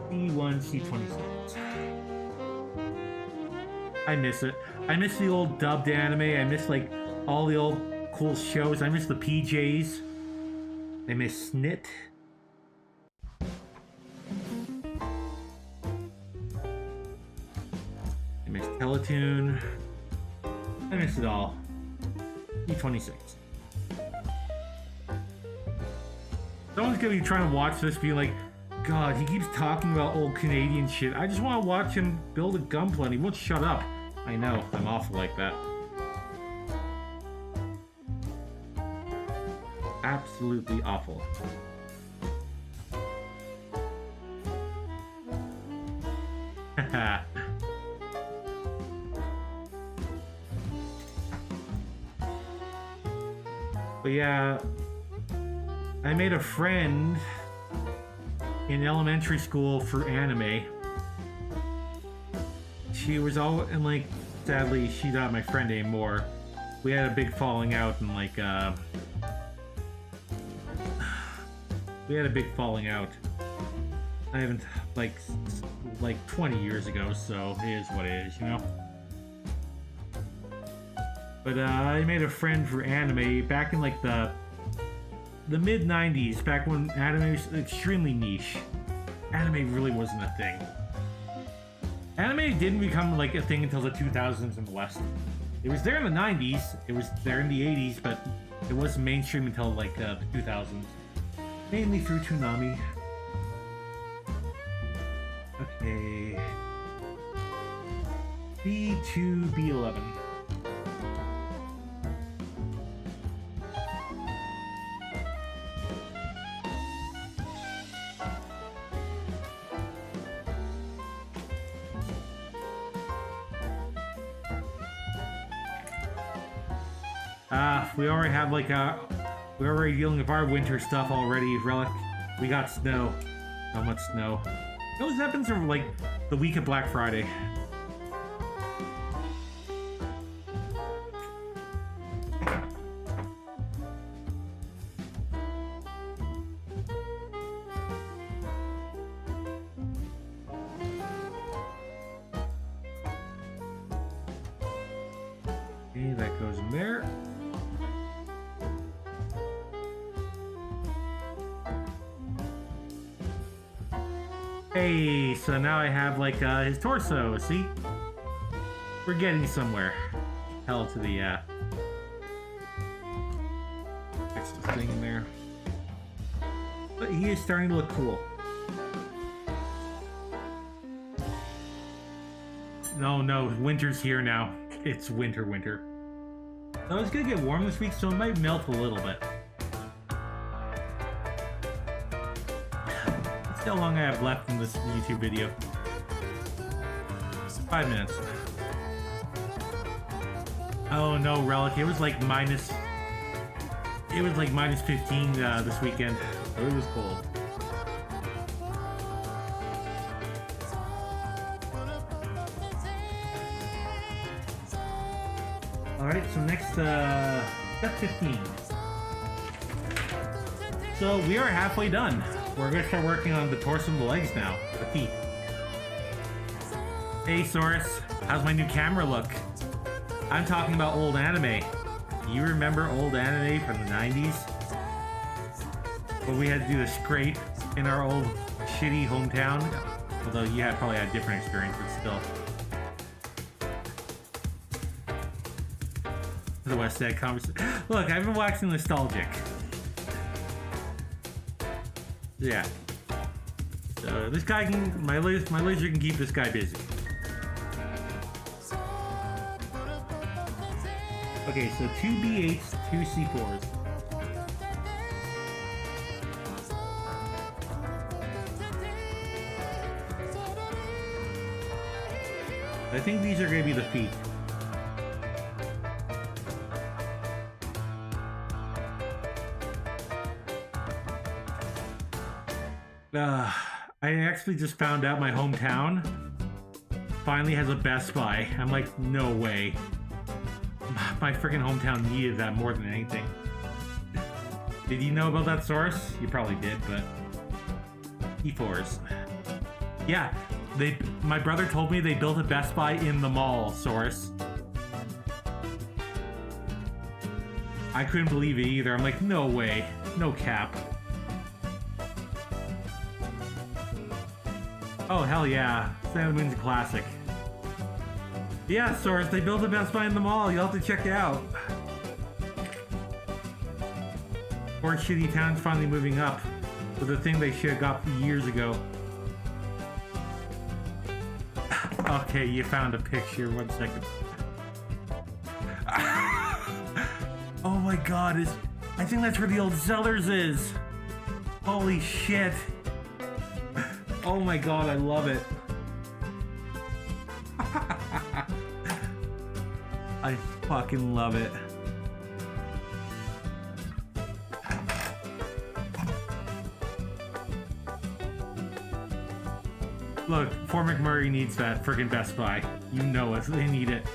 C1, C26. I miss it. I miss the old dubbed anime. I miss like all the old cool shows. I miss the PJs. I miss Snit. I miss Teletoon. I miss it all. E26. Someone's gonna be trying to watch this being like, God, he keeps talking about old Canadian shit. I just want to watch him build a Gunpla and he won't shut up. I know, I'm awful like that. Absolutely awful. Haha. But yeah, I made a friend in elementary school for anime. She was all, and like, sadly, she's not my friend anymore. We had a big falling out, and like, we had a big falling out. I haven't, like 20 years ago, so it is what it is, you know? But I made a friend for anime back in like the mid-90s, back when anime was extremely niche. Anime really wasn't a thing. Anime didn't become like a thing until the 2000s in the West. It was there in the 90s, it was there in the 80s, but it wasn't mainstream until like the 2000s. Mainly through Toonami. Okay. B2, B11. We already have like we're already dealing with our winter stuff already, Relic. We got snow. How much snow? Those happens from like the week of Black Friday. Okay, that goes in there. Hey, so now I have like his torso, see? We're getting somewhere. Hell to the extra thing in there. But he is starting to look cool. No, winter's here now. It's winter. So it's gonna get warm this week, so it might melt a little bit. Let's see how long I have left in this YouTube video. 5 minutes. Oh no, Relic, it was like minus 15 this weekend. So it was cold. Alright, so next, step 15. So we are halfway done. We're gonna start working on the torso and the legs now, the feet. Hey Saurus, how's my new camera look? I'm talking about old anime. You remember old anime from the 90s? Where we had to do the scrape in our old shitty hometown? Although you probably had a different experience, but still. The West Side conversation. Look, I've been waxing nostalgic. Yeah. So this guy can, my laser can keep this guy busy. Okay, so 2 B8s, 2 C4s. I think these are going to be the feet. I actually just found out my hometown finally has a Best Buy. I'm like, no way. My freaking hometown needed that more than anything. Did you know about that source? You probably did, but... E4s. Yeah, my brother told me they built a Best Buy in the mall, source. I couldn't believe it either. I'm like, no way. No cap. Oh, hell yeah. Sailor Moon's a classic. Yeah, Source, they built a Best Buy in the mall. You'll have to check it out. Poor shitty town's finally moving up with the thing they should have got years ago. Okay, you found a picture. 1 second. Oh my god, I think that's where the old Zellers is. Holy shit. Oh my god, I love it. I fucking love it. Look, Fort McMurray needs that friggin' Best Buy. You know it, they need it.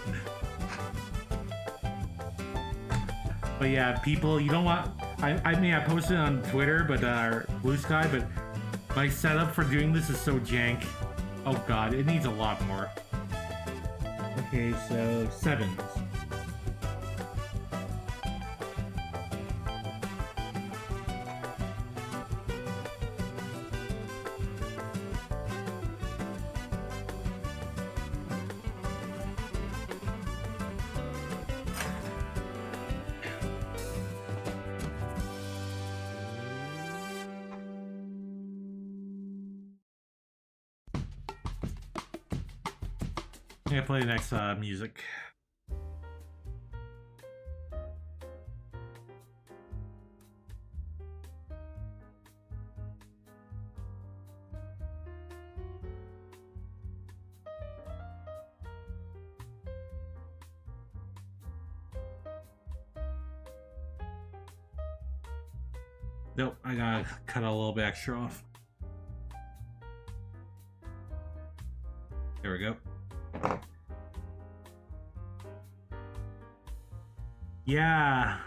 But yeah, people, you don't want... I mean, I posted it on Twitter, but Blue Sky, but my setup for doing this is so jank. Oh god, it needs a lot more. Okay, so 7s. I'm gonna play the next music. Nope, I gotta cut a little bit extra off. There we go. Yeah.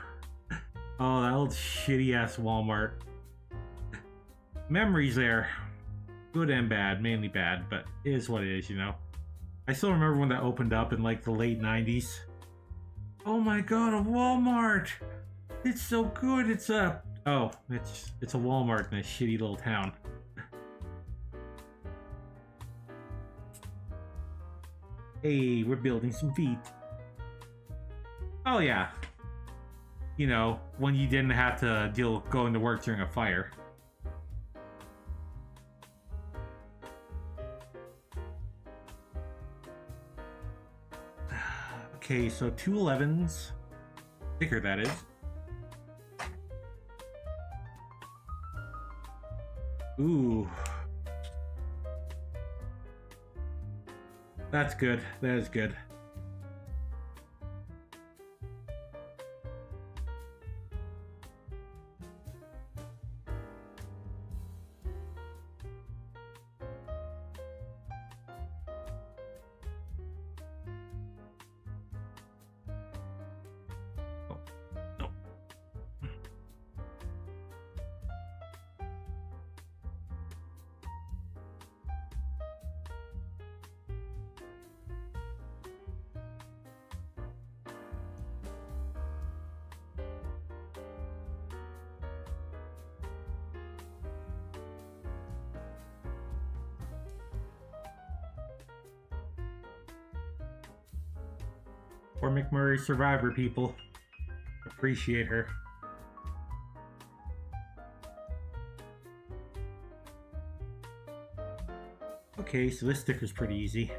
Oh, that old shitty ass Walmart. Memories there. Good and bad, mainly bad, but it is what it is, you know. I still remember when that opened up in like the late 90s. Oh my god, a Walmart! It's so good, it's a... Oh, it's a Walmart in a shitty little town. Hey, we're building some feet. Oh yeah. You know, when you didn't have to deal with going to work during a fire. Okay, so 211s. Thicker, that is. Ooh. That's good. That is good. Or McMurray Survivor people. Appreciate her. Okay, so this sticker's pretty easy.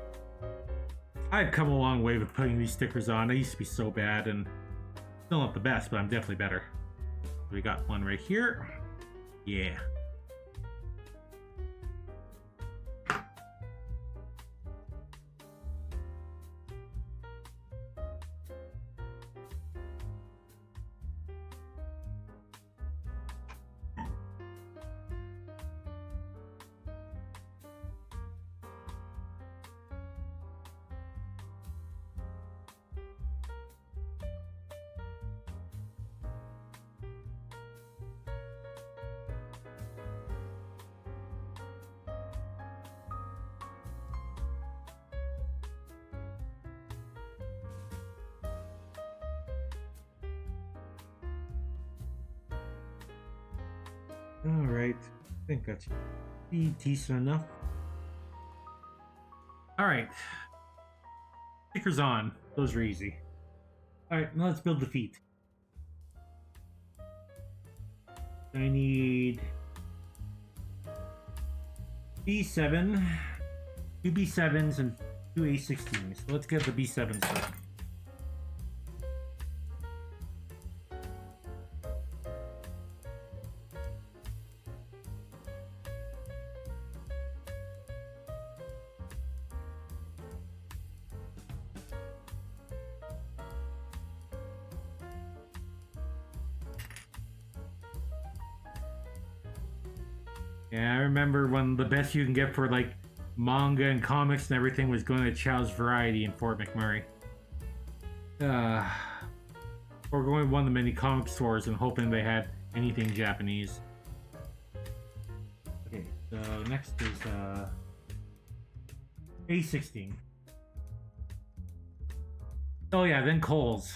I've come a long way with putting these stickers on. I used to be so bad and still not the best, but I'm definitely better. We got one right here. Yeah. Alright, I think that's decent enough. Alright. Stickers on. Those are easy. Alright, now let's build the feet. I need B7, 2 B7s, and 2 A16s. So let's get the B7s started. Yeah, I remember when the best you can get for like manga and comics and everything was going to Chow's Variety in Fort McMurray. Or going to one of the many comic stores and hoping they had anything Japanese. Okay, so next is A16. Oh yeah, then Kohl's.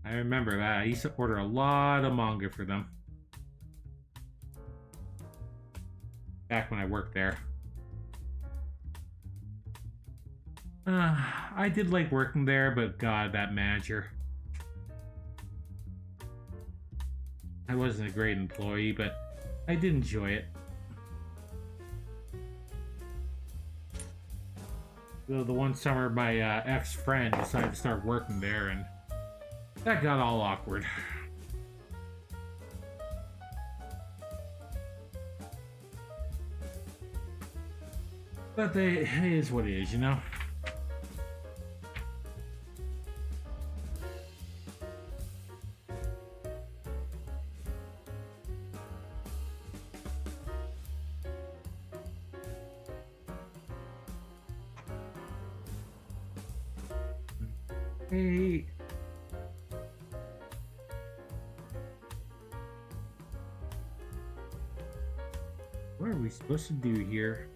I remember that. I used to order a lot of manga for them. Back when I worked there. I did like working there, but god, that manager. I wasn't a great employee, but I did enjoy it. So the one summer, my ex-friend decided to start working there, and that got all awkward. But it is what it is, you know? Hey. What are we supposed to do here?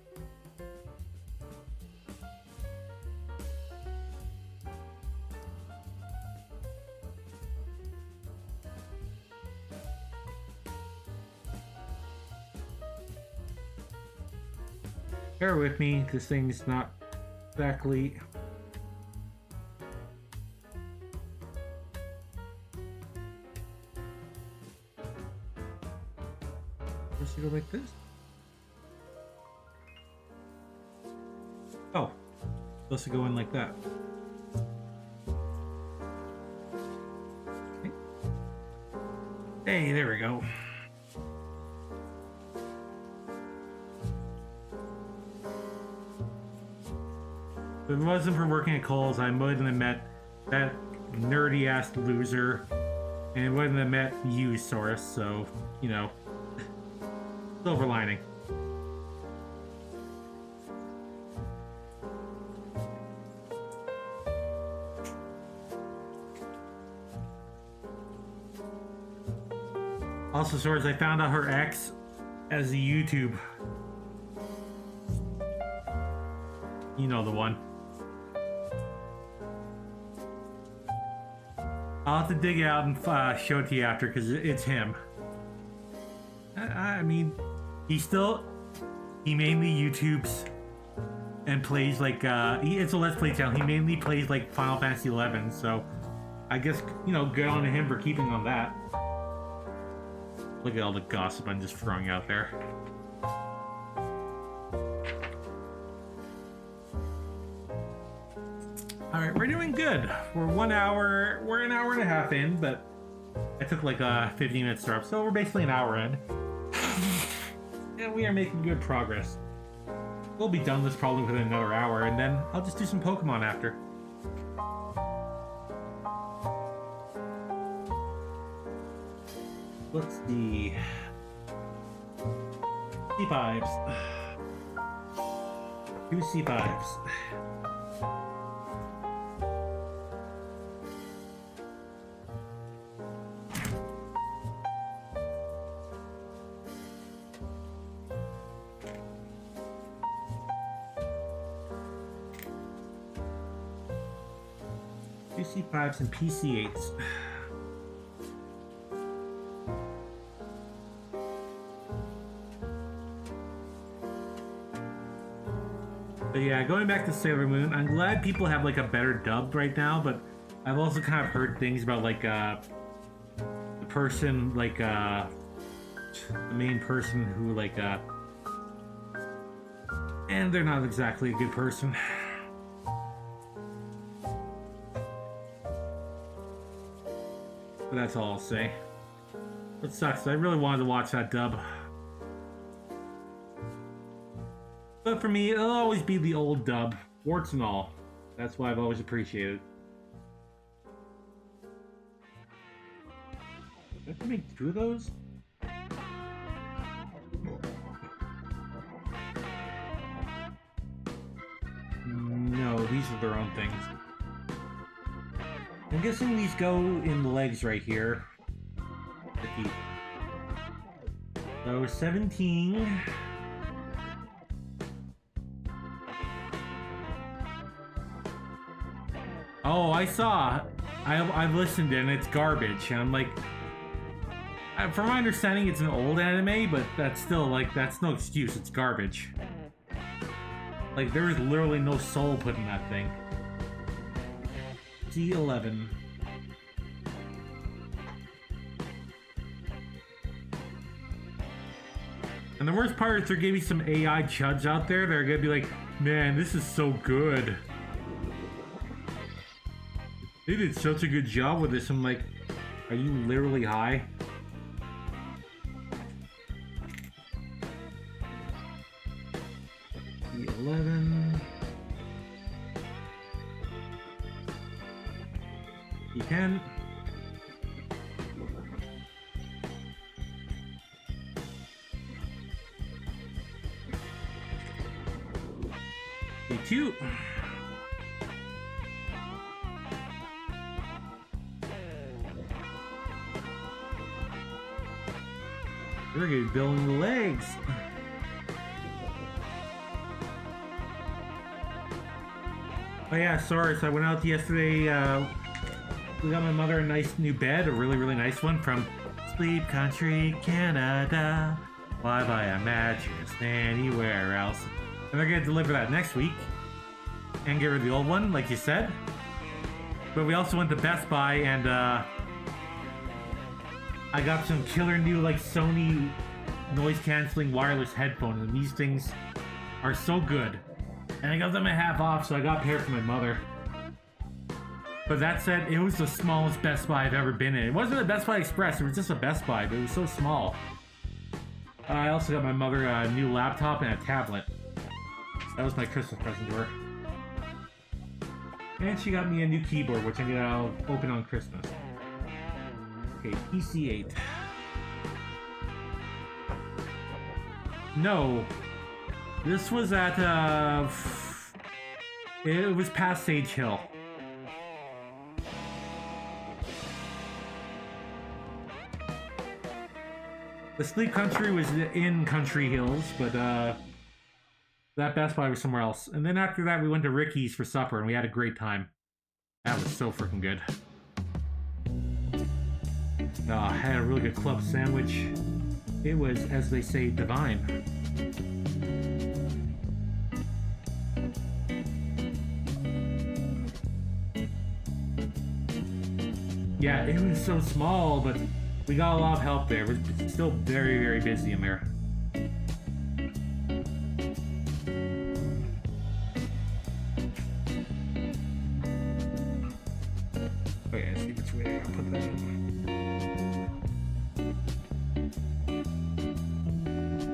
Bear with me, this thing's not exactly... Supposed to go like this? Oh, supposed to go in like that. Okay. Hey, there we go. If it wasn't for working at Kohl's, I wouldn't have met that nerdy-ass loser, and wouldn't have met you, Saurus, so, you know, silver lining. Also, Saurus, I found out her ex as the YouTube. You know the one. I'll have to dig it out and show it to you after, because it's him. I mean, he mainly YouTubes and plays like, it's a Let's Play channel. He mainly plays like Final Fantasy 11, so I guess, you know, good on him for keeping on that. Look at all the gossip I'm just throwing out there. Alright, we're doing good. We're an hour and a half in, but I took like 15 minutes to start, so we're basically an hour in. And we are making good progress. We'll be done this probably within another hour, and then I'll just do some Pokemon after. What's the C5s? 2 C5s. PC5s and PC8s. But yeah, going back to Sailor Moon, I'm glad people have like a better dub right now, but I've also kind of heard things about like the person, like the main person who like and they're not exactly a good person. But that's all I'll say. It sucks. I really wanted to watch that dub. But for me, it'll always be the old dub, warts and all. That's why I've always appreciated. Do I have to make 2 of those? No, these are their own things. I'm guessing these go in the legs right here. The feet. So 17. Oh, I saw. I've listened and it's garbage. And I'm like, from my understanding, it's an old anime, but that's still like, that's no excuse. It's garbage. Like, there is literally no soul put in that thing. C11. And the worst part is there gonna be some AI chuds out there that are gonna be like, man, this is so good. They did such a good job with this. I'm like, are you literally high? C11. C10. C2. We're gonna be building the legs. Oh yeah, sorry. So I went out yesterday. We got my mother a nice new bed, a really, really nice one from Sleep Country, Canada. Why buy a mattress anywhere else? And they're gonna deliver that next week and get rid of the old one, like you said. But we also went to Best Buy and I got some killer new like Sony noise canceling wireless headphones, and these things are so good. And I got them at half off, so I got a pair for my mother. But that said, it was the smallest Best Buy I've ever been in. It wasn't a Best Buy Express, it was just a Best Buy, but it was so small. I also got my mother a new laptop and a tablet. That was my Christmas present to her. And she got me a new keyboard, which I'm gonna open on Christmas. Okay, PC-8. No. This was at, it was past Sage Hill. The Sleep Country was in Country Hills, but that Best Buy was somewhere else. And then after that, we went to Ricky's for supper, and we had a great time. That was so freaking good. I had a really good club sandwich. It was, as they say, divine. Yeah, it was so small, but we got a lot of help there. We're still very, very busy in there. Okay, let's see which way I can put that in.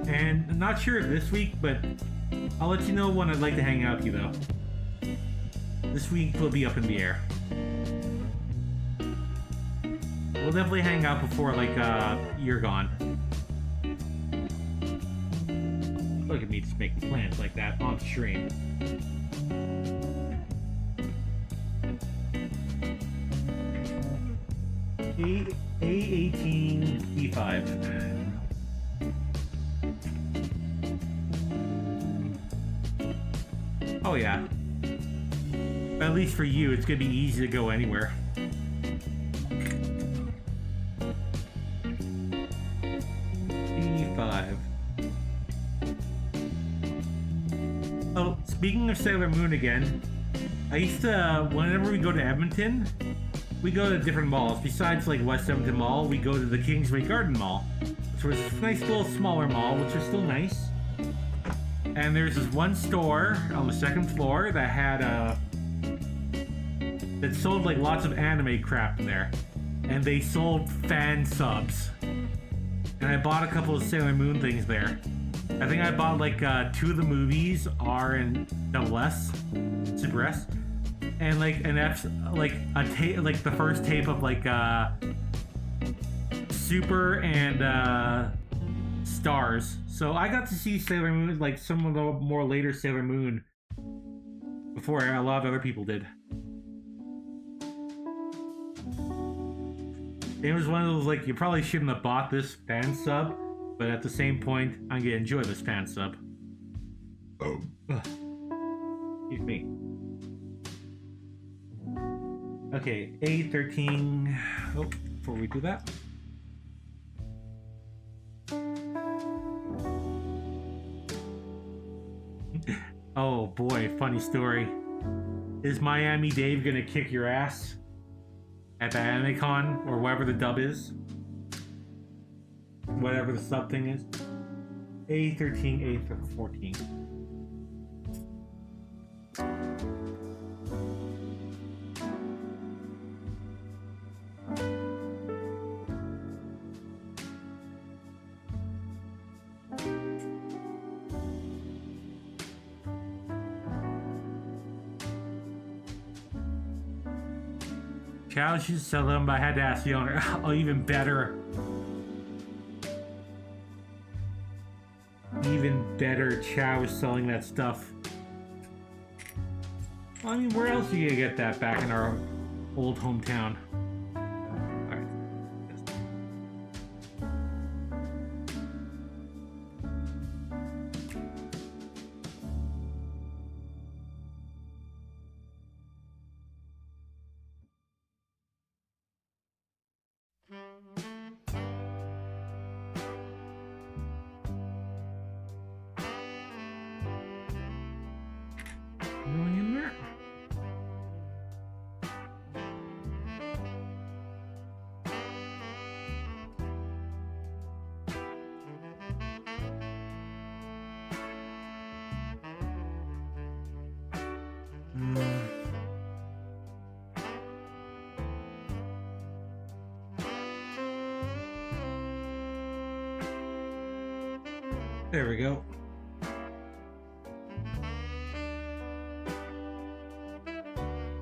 And I'm not sure this week, but I'll let you know when I'd like to hang out with you, though. This week will be up in the air. We'll definitely hang out before, like, you're gone. Look at me just making plans like that on stream. A18 B5. Oh yeah. But at least for you, it's gonna be easy to go anywhere. B5. Oh, speaking of Sailor Moon again, I used to, whenever we go to Edmonton, we go to different malls. Besides, like, West Edmonton Mall, we go to the Kingsway Garden Mall. So it's a nice little smaller mall, which is still nice. And there's this one store on the second floor that had, that sold, like, lots of anime crap in there. And they sold fan subs. And I bought a couple of Sailor Moon things there. I think I bought, like, 2 of the movies, R and SS, Super S. And like an F, like a tape, like the first tape of like Super and Stars. So I got to see Sailor Moon, like some of the more later Sailor Moon, before a lot of other people did. It was one of those, like, you probably shouldn't have bought this fan sub, but at the same point, I'm gonna enjoy this fan sub. Oh. Excuse me. Okay, A13. Oh, before we do that. Oh boy, funny story. Is Miami Dave gonna kick your ass at the AnimeCon, or whatever the dub is? Whatever the sub thing is. A13, A14. Chow should sell them, but I had to ask the owner. Oh, even better. Even better, Chow is selling that stuff. Well, I mean, where else are you gonna get that back in our old hometown? Alright. There we go.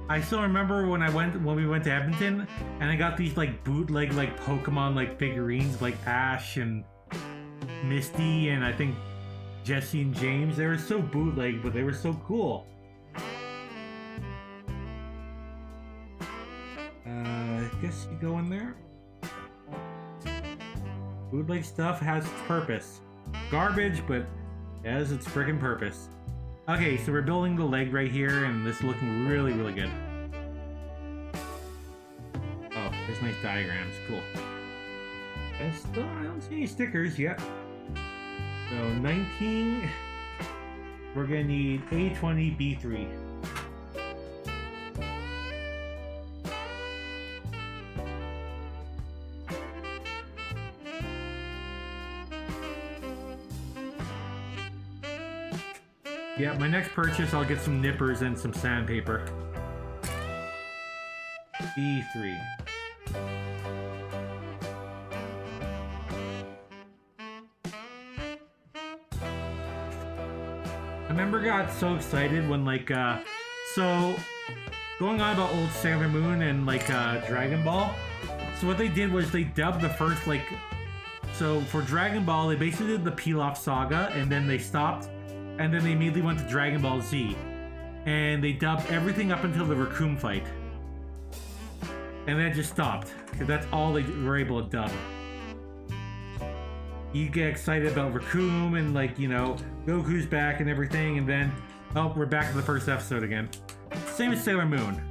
I still remember when we went to Edmonton, and I got these like bootleg like Pokemon like figurines, like Ash and Misty, and I think Jesse and James. They were so bootleg, but they were so cool. I guess you go in there. Bootleg stuff has its purpose. Garbage, but it has its freaking purpose. Okay, so we're building the leg right here, and this is looking really, really good. Oh, there's nice diagrams. Cool. And still, I don't see any stickers yet. So 19. We're gonna need A20, B3. Yeah, my next purchase, I'll get some nippers and some sandpaper. B3. I remember I got so excited when so going on about old Sailor Moon and Dragon Ball. So what they did was they dubbed the first so for Dragon Ball they basically did the Pilaf saga and then they stopped. And then they immediately went to Dragon Ball Z. And they dubbed everything up until the Raccoon fight. And then it just stopped. Because that's all they were able to dub. You get excited about Raccoon and Goku's back and everything. And then, oh, we're back to the first episode again. Same as Sailor Moon.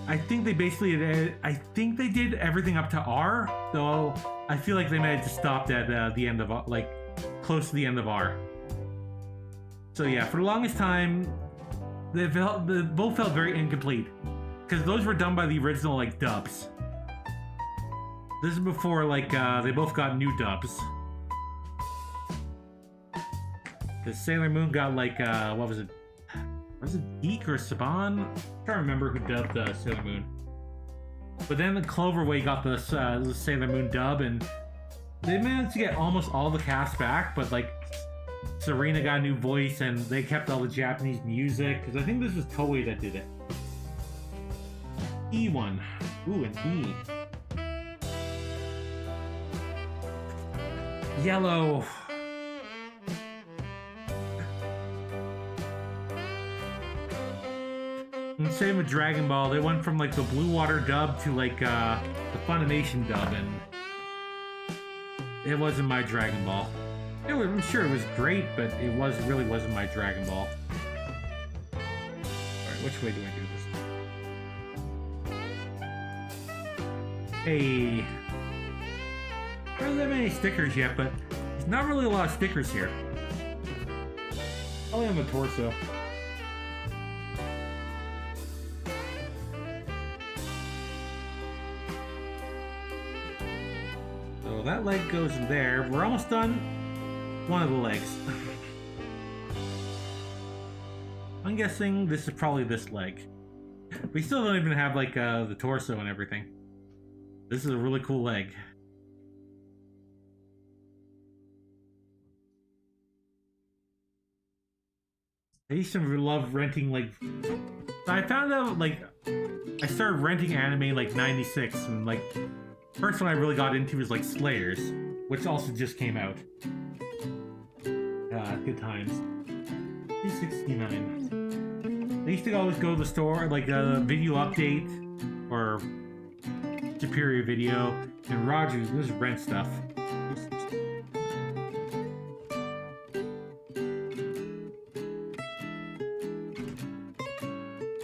I think they basically did everything up to R. Though I feel like they might have just stopped at the end of, close to the end of R. So yeah, for the longest time, they both felt very incomplete. Because those were done by the original, dubs. This is before, they both got new dubs. Because Sailor Moon got, what was it? Was it Geek or Saban? I can't remember who dubbed Sailor Moon. But then the Cloverway got the Sailor Moon dub, and they managed to get almost all the cast back, but, Serena got a new voice, and they kept all the Japanese music, because I think this was Toei that did it. E1. Ooh, and E. Yellow. And same with Dragon Ball. They went from, the Blue Water dub to, the Funimation dub, and it wasn't my Dragon Ball. I'm sure it was great, but it really wasn't my Dragon Ball. Alright, which way do I do this? Hey. I don't have any stickers yet, but there's not really a lot of stickers here. Only on the torso. So that leg goes in there. We're almost done. One of the legs. I'm guessing this is probably this leg. We still don't even have the torso and everything. This is a really cool leg. I used to love renting I found out I started renting anime 96 and first one I really got into was Slayers, which also just came out. Good times. 369. I used to always go to the store, a video update or Superior Video, and Rogers just rent stuff.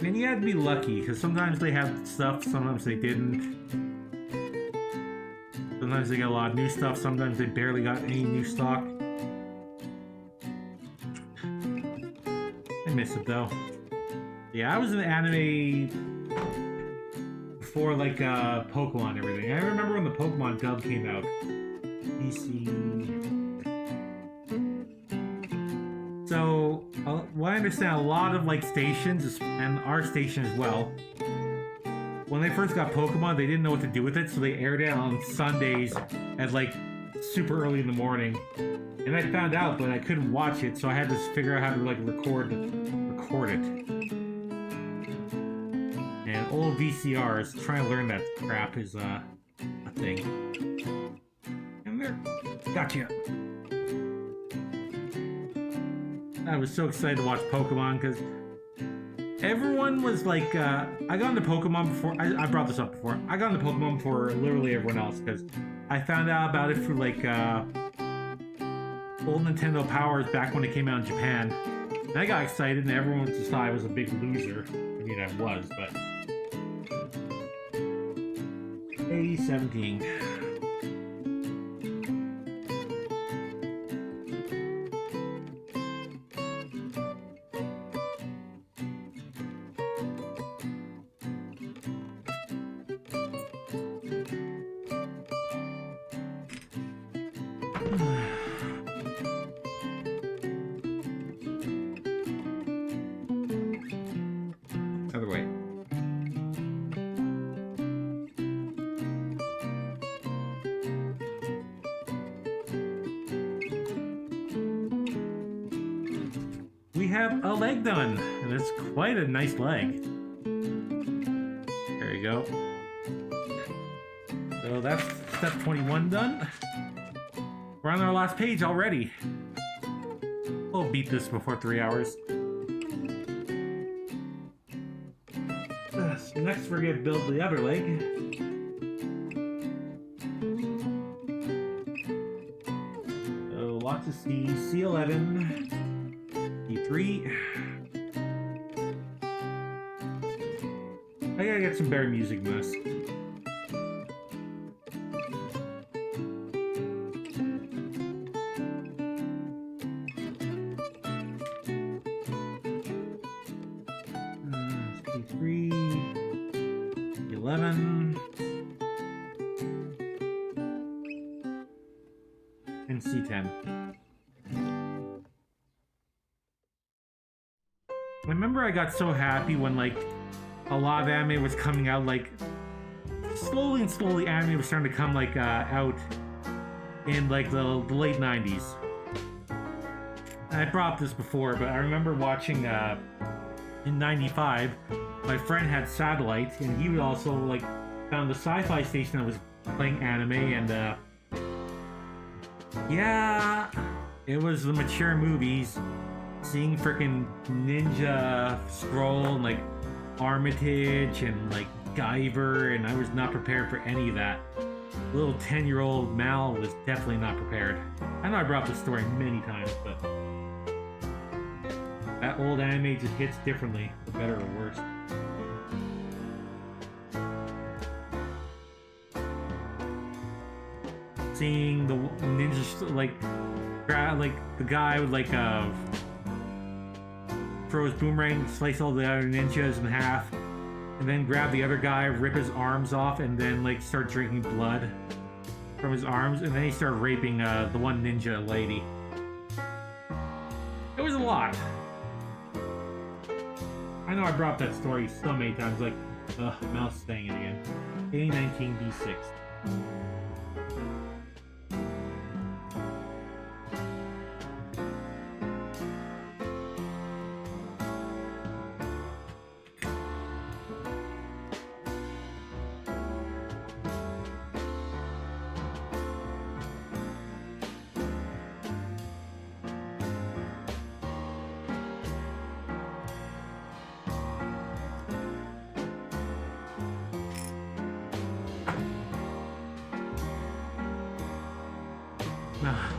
And you had to be lucky, because sometimes they had stuff, sometimes they didn't. Sometimes they got a lot of new stuff, sometimes they barely got any new stock. Miss it though. Yeah, I was in the anime before Pokemon and everything. I remember when the Pokemon dub came out. PC. So, what I understand, a lot of stations and our station as well. When they first got Pokemon, they didn't know what to do with it, so they aired it on Sundays at super early in the morning, and I found out, but I couldn't watch it, so I had to figure out how to like record it. And old VCRs, trying to learn that crap is a thing. And there, gotcha. I was so excited to watch Pokemon because everyone was like, I got into Pokemon before, I brought this up before, I got into Pokemon before literally everyone else because I found out about it through like old Nintendo Powers back when it came out in Japan. And I got excited and everyone just thought I was a big loser. I mean, I was, but... A17. Other way. We have a leg done, and it's quite a nice leg. There you go. So that's step 21 done. We're on our last page already. We'll beat this before 3 hours. So next we're gonna build the other leg. So lots of C, C11, C3. I gotta get some better music in this. C3, 11, and C10. I remember I got so happy when like a lot of anime was coming out, like slowly and slowly anime was starting to come like out in like the late 90s. And I brought up this before, but I remember watching in 95, my friend had satellite, and he would also like found the sci-fi station that was playing anime, and yeah, it was the mature movies. Seeing freaking Ninja Scroll and like Armitage and like Guyver, and I was not prepared for any of that. Little 10-year-old Mal was definitely not prepared. I know I brought up this story many times, but that old anime just hits differently, for better or worse. Seeing the ninjas like the guy would like throw his boomerang, slice all the other ninjas in half, and then grab the other guy, rip his arms off, and then like start drinking blood from his arms, and then he started raping the one ninja lady. It was a lot. I know I brought up that story so many times, like, ugh, mouse saying it again. A19B6.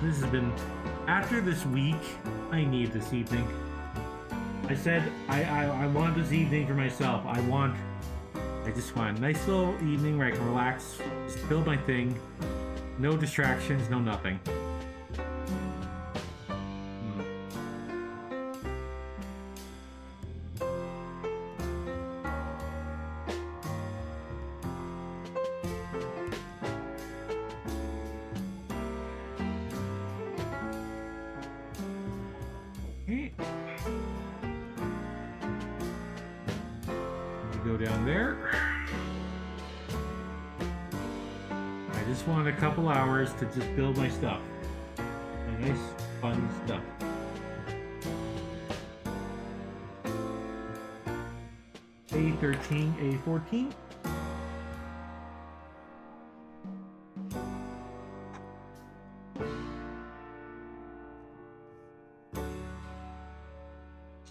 This has been, after this week, I need this evening. I said I want this evening for myself. I just want a nice little evening where I can relax, just build my thing, no distractions, no nothing. just wanted a couple hours to just build my stuff. My nice, fun stuff. A13, A14.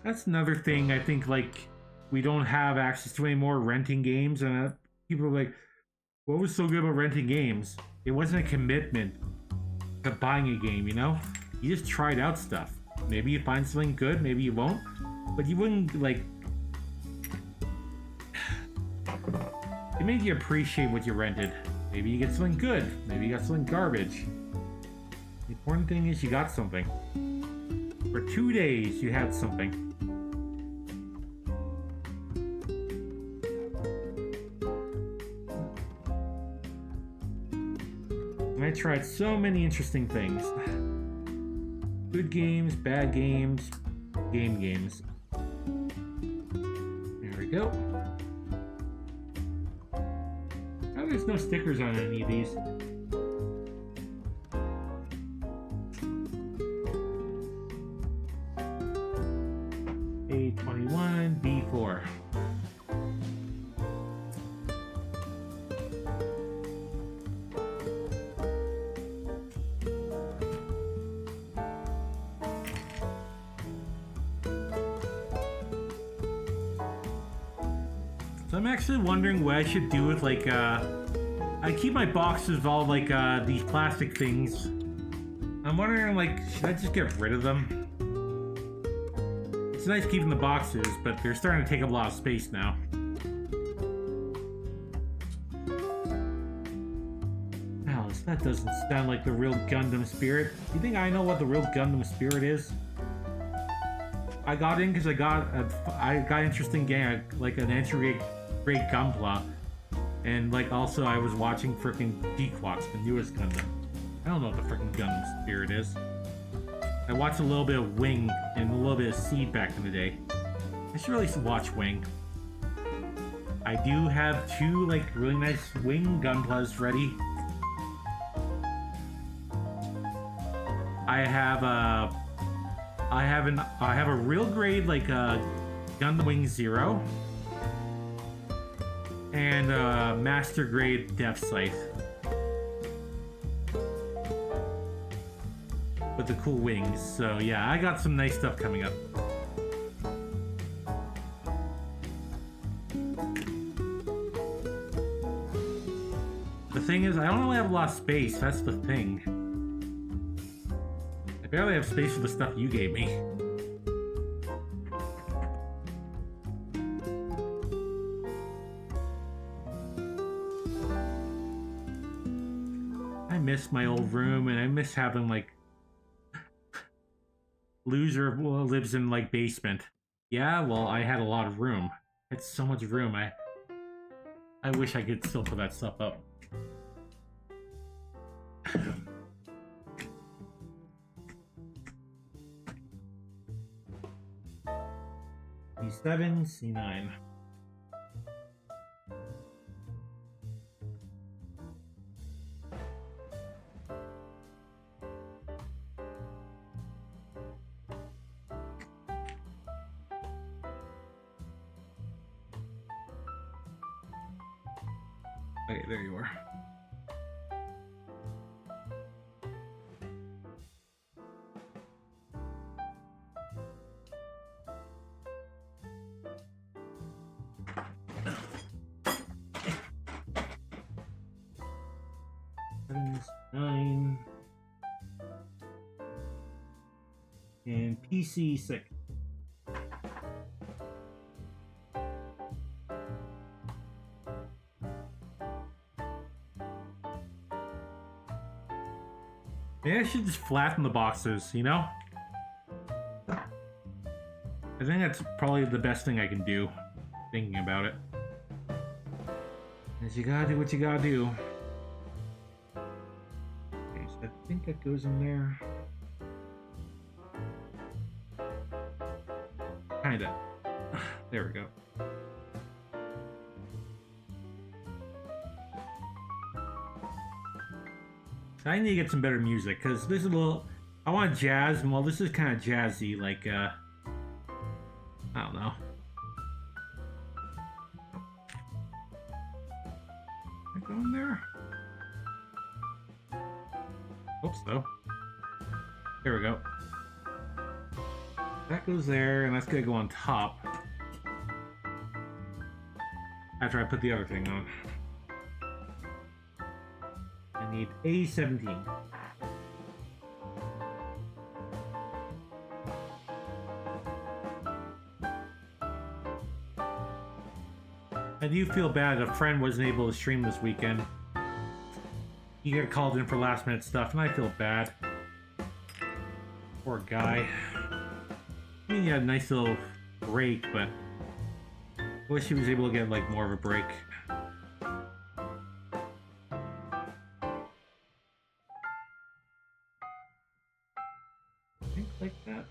That's another thing I think, like, we don't have access to anymore, renting games, and people are like, what was so good about renting games? It wasn't a commitment to buying a game, you know? You just tried out stuff. Maybe you find something good, maybe you won't, but you wouldn't, like... It made you appreciate what you rented. Maybe you get something good, maybe you got something garbage. The important thing is you got something. For 2 days, you had something. I tried so many interesting things. Good games, bad games, games. There we go. Oh, there's no stickers on any of these. A21, B4. So I'm actually wondering what I should do with, like, I keep my boxes of all, like, these plastic things. I'm wondering, like, should I just get rid of them? It's nice keeping the boxes, but they're starting to take up a lot of space now. Malice, that doesn't sound like the real Gundam spirit. You think I know what the real Gundam spirit is? I got in because I got an interesting game, like an entry great Gunpla, and like also I was watching frickin' G-Quats, the newest Gundam. I don't know what the frickin' Gundam spirit is. I watched a little bit of Wing and a little bit of Seed back in the day. I should really watch Wing. I do have 2 like really nice Wing Gunplas ready. I have a real grade like Gundam Wing 0 and master grade Depth Scythe with the cool wings. So yeah, I got some nice stuff coming up. The thing is, I don't really have a lot of space. That's the thing. I barely have space for the stuff you gave me. I miss my old room, and I miss having, like... Loser lives in, like, basement. Yeah, well, I had a lot of room. I had so much room. I wish I could still put that stuff up. C7, C9. Okay, there you are. Nine and PC 6. Maybe I should just flatten the boxes, you know? I think that's probably the best thing I can do, thinking about it. Because you gotta do what you gotta do. Okay, so I think that goes in there. Kinda. There we go. I need to get some better music, because this is a little... I want jazz, and well, this is kind of jazzy, like, I don't know. Am I going there? Hope so. There we go. That goes there, and that's gonna go on top. After I put the other thing on. I need A17. I do feel bad a friend wasn't able to stream this weekend. He got called in for last minute stuff, and I feel bad. Poor guy. I mean, he had a nice little break, but I wish he was able to get like more of a break. Think like that.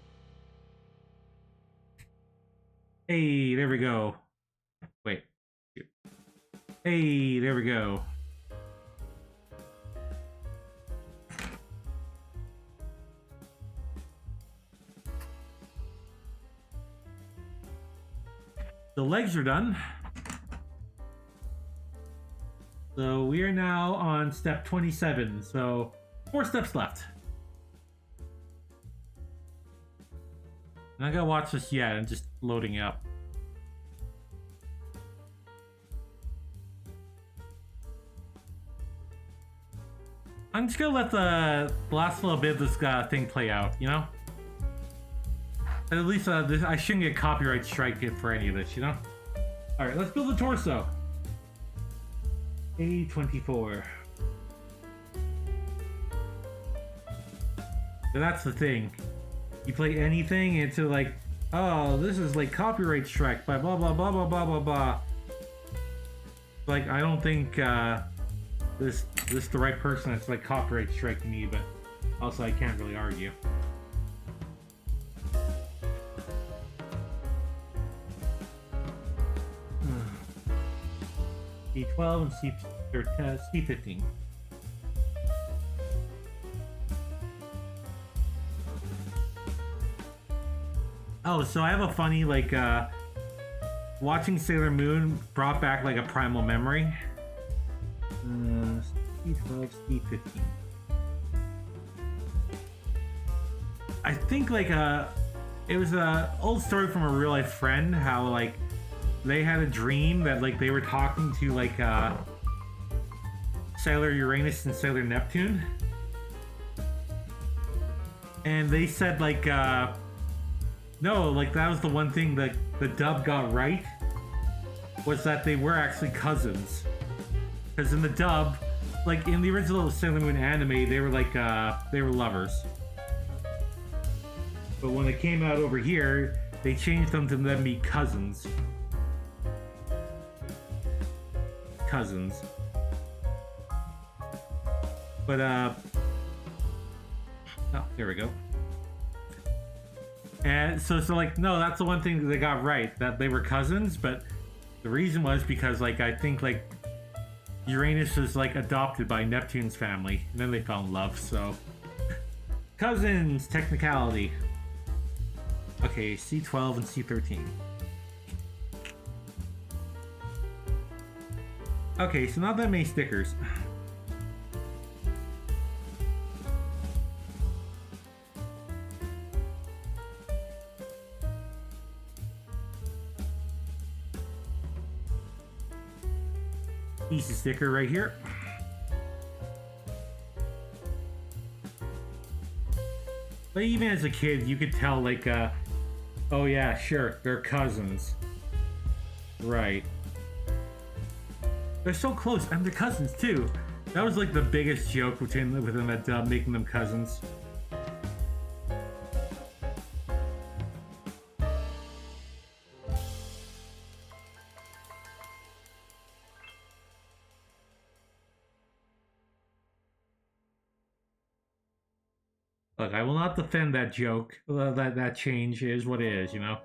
Hey, there we go. Wait. Hey, there we go. The legs are done. So we are now on step 27. So 4 steps left. I'm not gonna watch this yet. I'm just loading up. I'm just gonna let the last little bit of this thing play out, you know? At least I shouldn't get copyright strike for any of this, you know? Alright, let's build the torso. A24. So that's the thing. You play anything into like, oh, this is like copyright strike by blah blah blah blah blah blah blah. Like, I don't think this the right person that's like copyright striking me, but also I can't really argue. C12 and C15. Oh, so I have a funny, like, watching Sailor Moon brought back, like, a primal memory. C12, C15. I think, like, it was an old story from a real-life friend, how, like, they had a dream that, like, they were talking to, like, Sailor Uranus and Sailor Neptune. And they said, like, no, like, that was the one thing that the dub got right, was that they were actually cousins. Because in the dub, like, in the original Sailor Moon anime, they were, like, they were lovers. But when it came out over here, they changed them to them be cousins. Cousins. But, oh, there we go. And so like, no, that's the one thing that they got right, that they were cousins, but the reason was because, like, I think, like, Uranus was, like, adopted by Neptune's family, and then they fell in love, so... Cousins! Technicality. Okay, C12 and C13. Okay, so not that many stickers. Easy sticker right here. But even as a kid, you could tell, like, oh yeah, sure, they're cousins. Right. They're so close, and they're cousins too. That was like the biggest joke within that dub, making them cousins. Look, I will not defend that joke. That change is what it is, you know?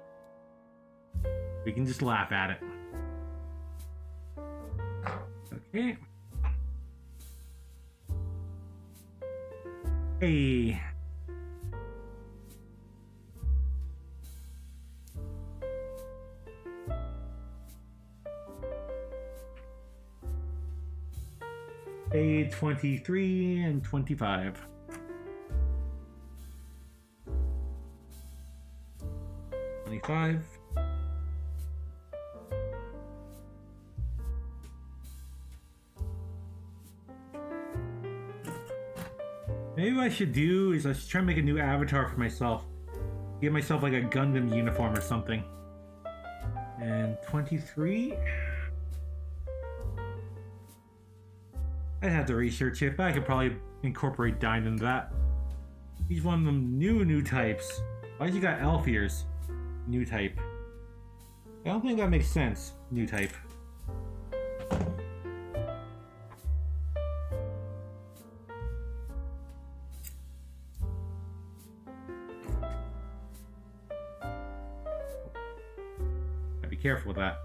We can just laugh at it. Okay. Hey. A 23 and 25. 25. Maybe what I should do is I should try to make a new avatar for myself. Give myself like a Gundam uniform or something. And 23? I'd have to research it, but I could probably incorporate Dyne into that. He's one of them new types. Why'd you got elf ears? New type. I don't think that makes sense. New type. Gotta be careful with that.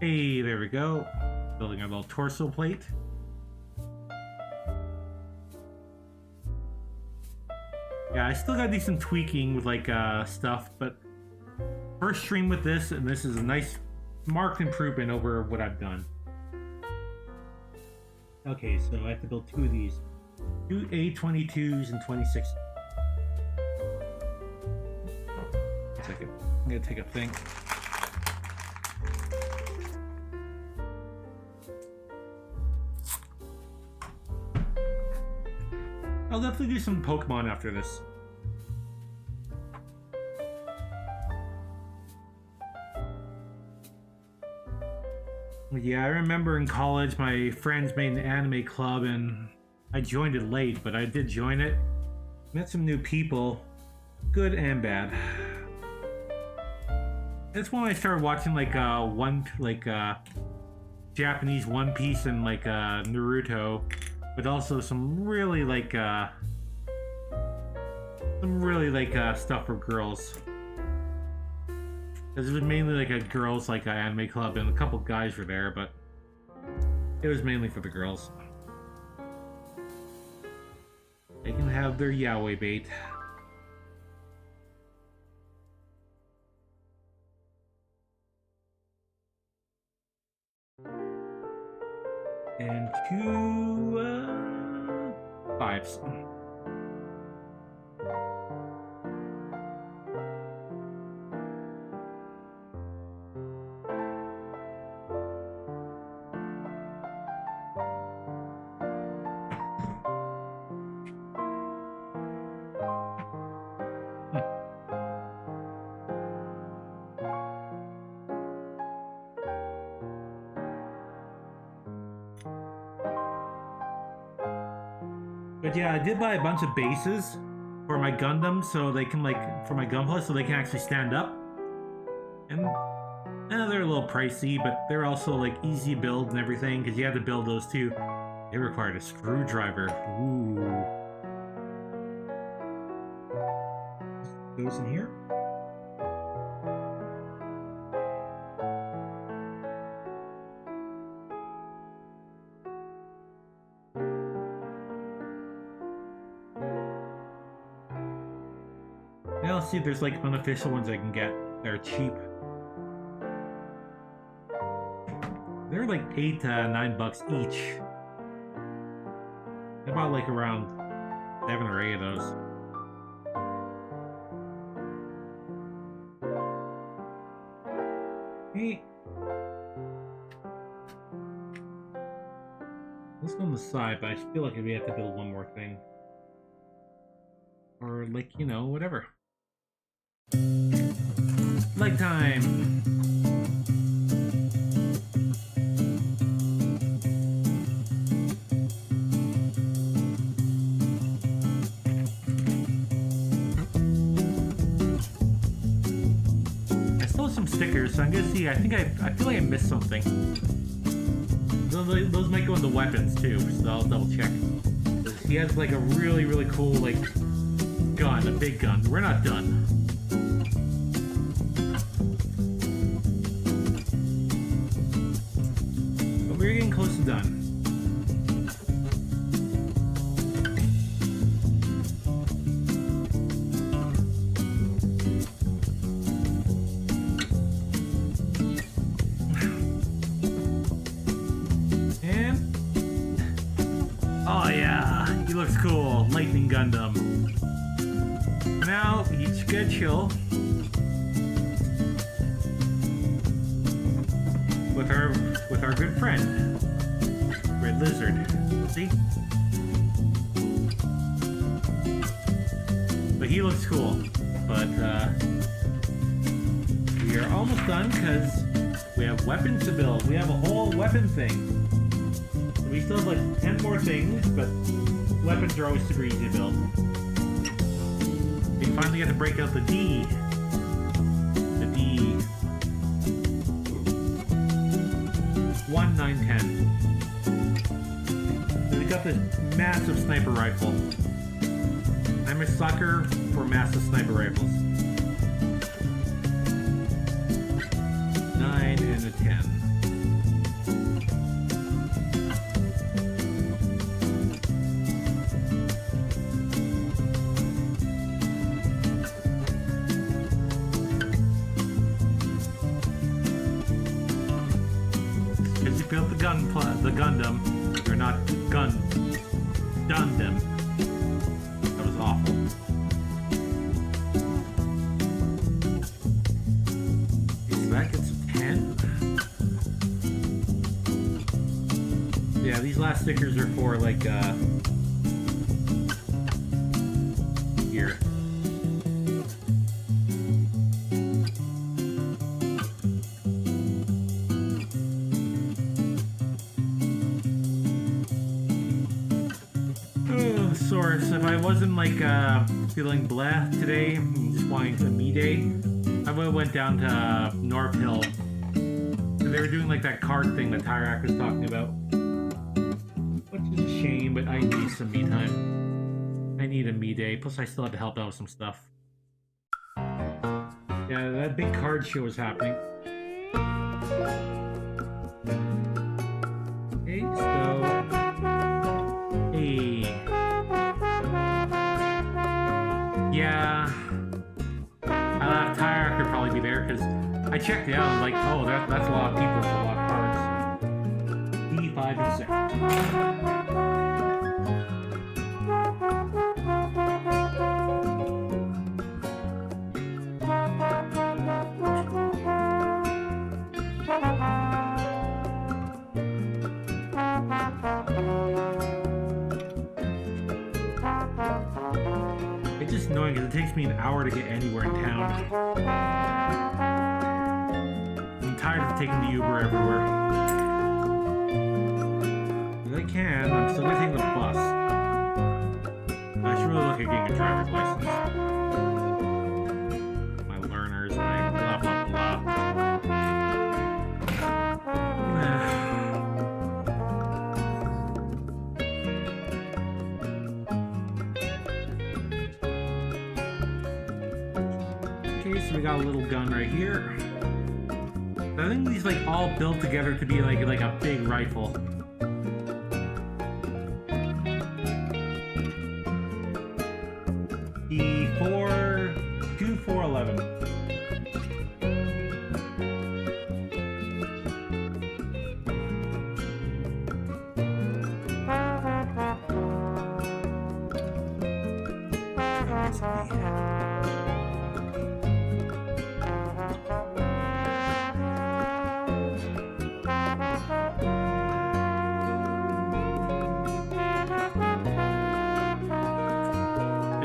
Hey, there we go. Building our little torso plate. Yeah, I still gotta do some tweaking with like stuff, but first stream with this, and this is a nice marked improvement over what I've done. Okay, so I have to build 2 of these. 2 A22s and 26. One second. I'm gonna take a think. I'll definitely do some Pokemon after this. Yeah, I remember in college my friends made an anime club and I joined it late, but I did join it. Met some new people, good and bad. That's when I started watching like Japanese One Piece and like Naruto, but also some really stuff for girls. Because it was mainly like a girls anime club, and a couple guys were there, but it was mainly for the girls. They can have their yaoi bait. And 2 5s. But yeah, I did buy a bunch of bases for my Gundam, so they can for my Gunpla, so they can actually stand up. And they're a little pricey, but they're also easy build and everything, because you had to build those too. They required a screwdriver. Ooh. Goes in here. Now let's see if there's unofficial ones I can get. They're cheap. They're $8 to $9 each. I bought around 7 or 8 of those. Hey. Let's go on the side, but I feel like we have to build one more thing. Or whatever. Leg time! I stole some stickers, so I'm gonna see. I feel like I missed something. Those might go into weapons too, so I'll double check. He has a really cool gun, a big gun. We're not done. we're getting close to done. And oh yeah, he looks cool. Lightning Gundam. Now you just gotta chill with our good friend, Red Lizard. See? But he looks cool. But we are almost done because we have weapons to build. We have a whole weapon thing. We still have like 10 more things, but weapons are always super easy to build. We finally get to break out the D. The D. 1, 9, 10. So we got this massive sniper rifle. I'm a sucker for massive sniper rifles. 9 and a 10. Built the Gunpla, the Gundam. You're not done them. That was awful. Okay, so that gets a 10. Yeah, these last stickers are for like here. Source. If I wasn't like feeling bleh today, just wanting a me day, I would have went down to North Hill. So they were doing like that card thing that Tyrak was talking about. Which is a shame, but I need some me time. I need a me day. Plus I still have to help out with some stuff. Yeah, that big card show is happening. Okay, so yeah, I thought Tyrak could probably be there because I checked it out and like, oh, that's a lot of people for a lot of cards. D5 and 6. It's just annoying because it takes me an hour to get anywhere in town. I'm tired of taking the Uber everywhere. If I can, I'm still gonna take the bus. I should really look at getting a driver's license. My learners, my blah blah blah. Okay, so we got a little gun right here. I think these like all built together to be like a big rifle. E4 2411.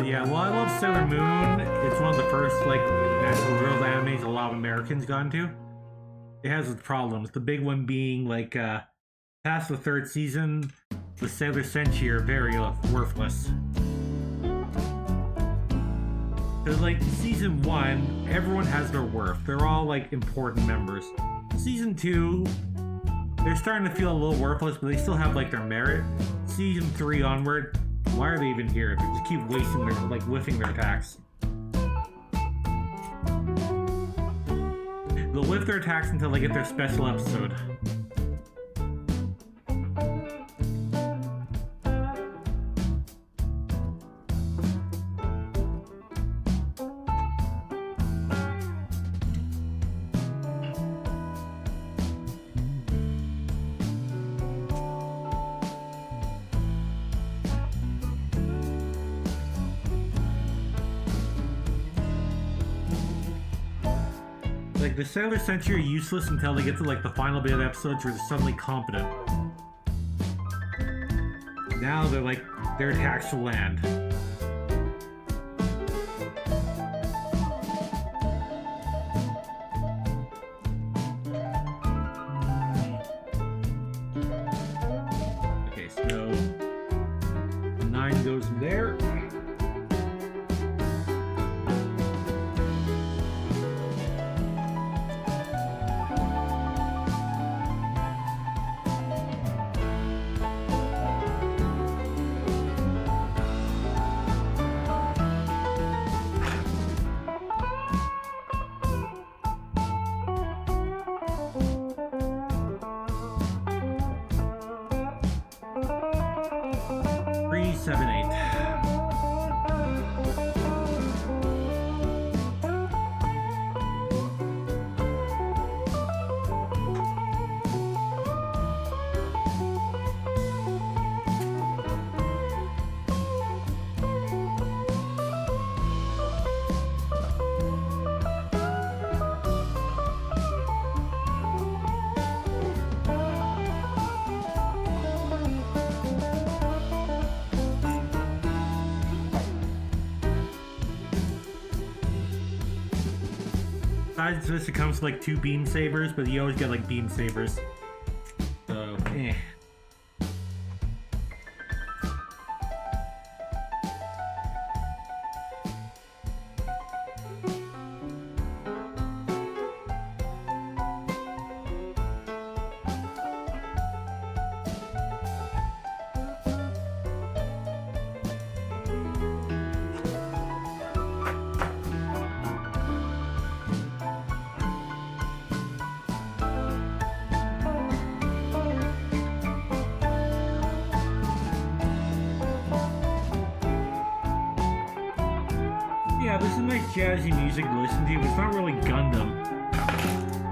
Yeah, well, I love Sailor Moon. It's one of the first, like, natural girls animes a lot of Americans got into. It has its problems. The big one being, like, past the 3rd season, the Sailor Senshi are very worthless. Because, like, season 1, everyone has their worth. They're all, like, important members. Season 2, they're starting to feel a little worthless, but they still have, like, their merit. Season 3 onward, why are they even here? They just keep wasting their, like, whiffing their attacks. They'll whiff their attacks until they get their special episode. Like, the Sailor Sentry are useless until they get to, like, the final bit of episodes where they're suddenly competent. Now they're, like, their attacks will land. Okay, so 9 goes in there. Besides this, it comes with like 2 beam sabers, but you always get like beam sabers. So, eh. Yeah, this is nice jazzy music to listen to, but it's not really Gundam.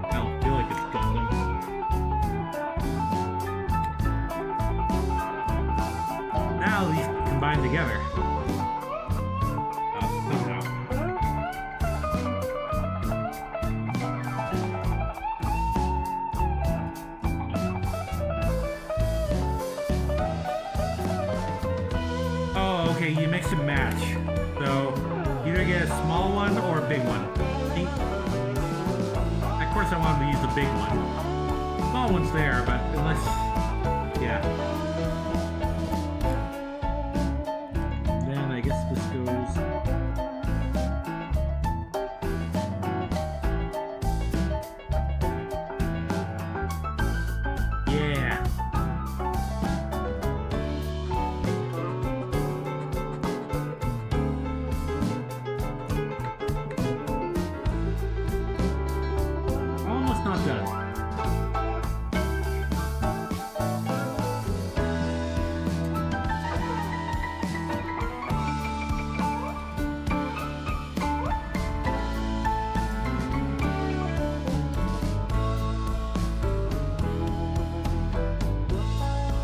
I don't feel like it's Gundam. Now these combine together. Somehow. Oh, okay, you mix and match. So either get a small one or a big one. See? Of course I wanted to use the big one. Small one's there, but unless... yeah. Then I guess this goes... yeah. Not done.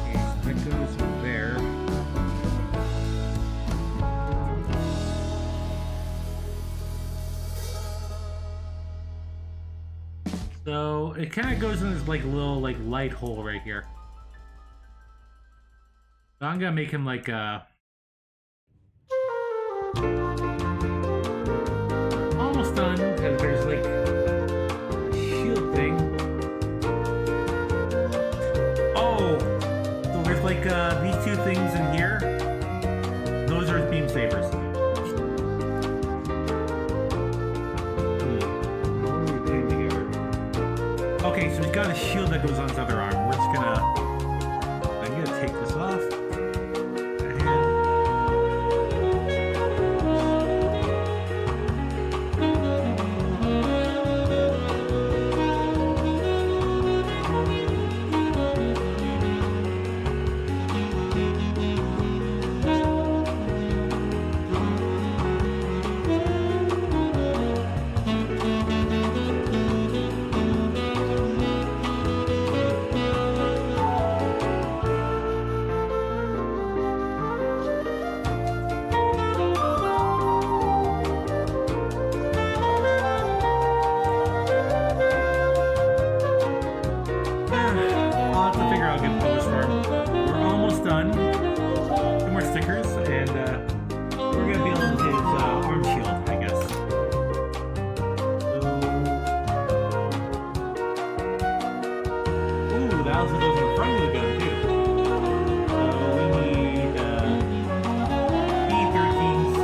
Okay, so that goes there. So it kind of goes in this like little like light hole right here. So I'm gonna make him like almost done because there's like a shield thing. Oh, so there's like these 2 things in here. Those are his beam sabers. Okay, so he's got a shield that goes on his other arm. We're just gonna... I'm gonna take this off. I'll get pose for him. We're almost done. 2 more stickers, and we're gonna build his arm shield, I guess. Ooh, that also goes in the front of the gun too. We need B13C.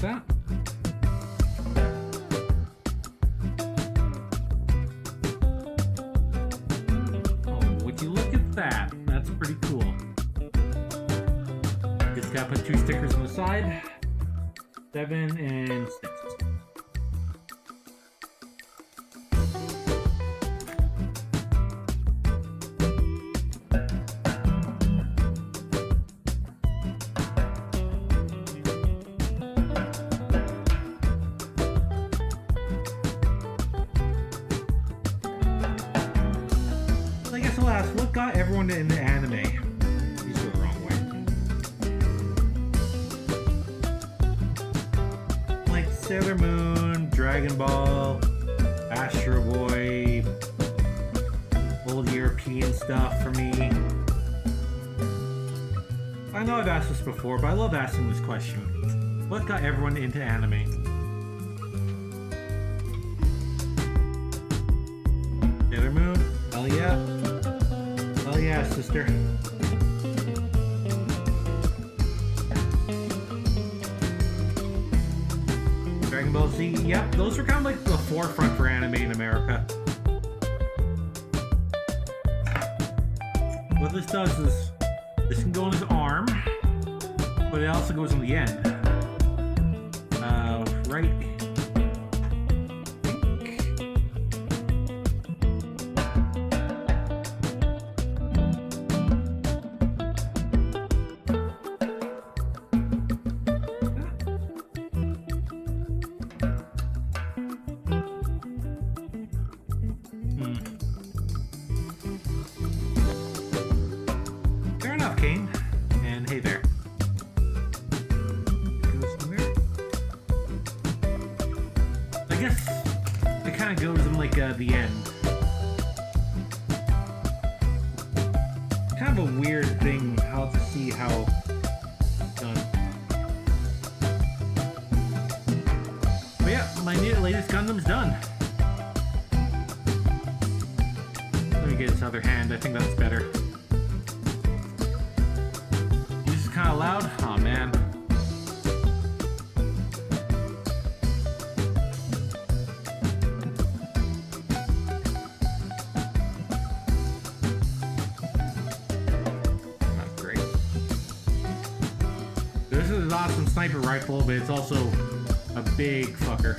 That. Oh, would you look at that? That's pretty cool. Just gotta put 2 stickers on the side. 7 and 6. What got everyone in the anime? These are the wrong way. Like Sailor Moon, Dragon Ball, Astro Boy, old European stuff for me. I know I've asked this before, but I love asking this question. What got everyone into anime? Sailor Moon? Hell yeah. Oh yeah, sister. Dragon Ball Z, yep, those were kind of like the forefront for anime in America. What this does is, this can go on his arm, but it also goes on the end. Right. Fair enough, Kane. And hey there. I guess it kind of goes in like the end. Kind of a weird thing how to see how it's done. But yeah, my latest Gundam's done. Let me get this other hand. I think that's better. This is kind of loud. Oh man. Not great. This is an awesome sniper rifle, but it's also a big fucker.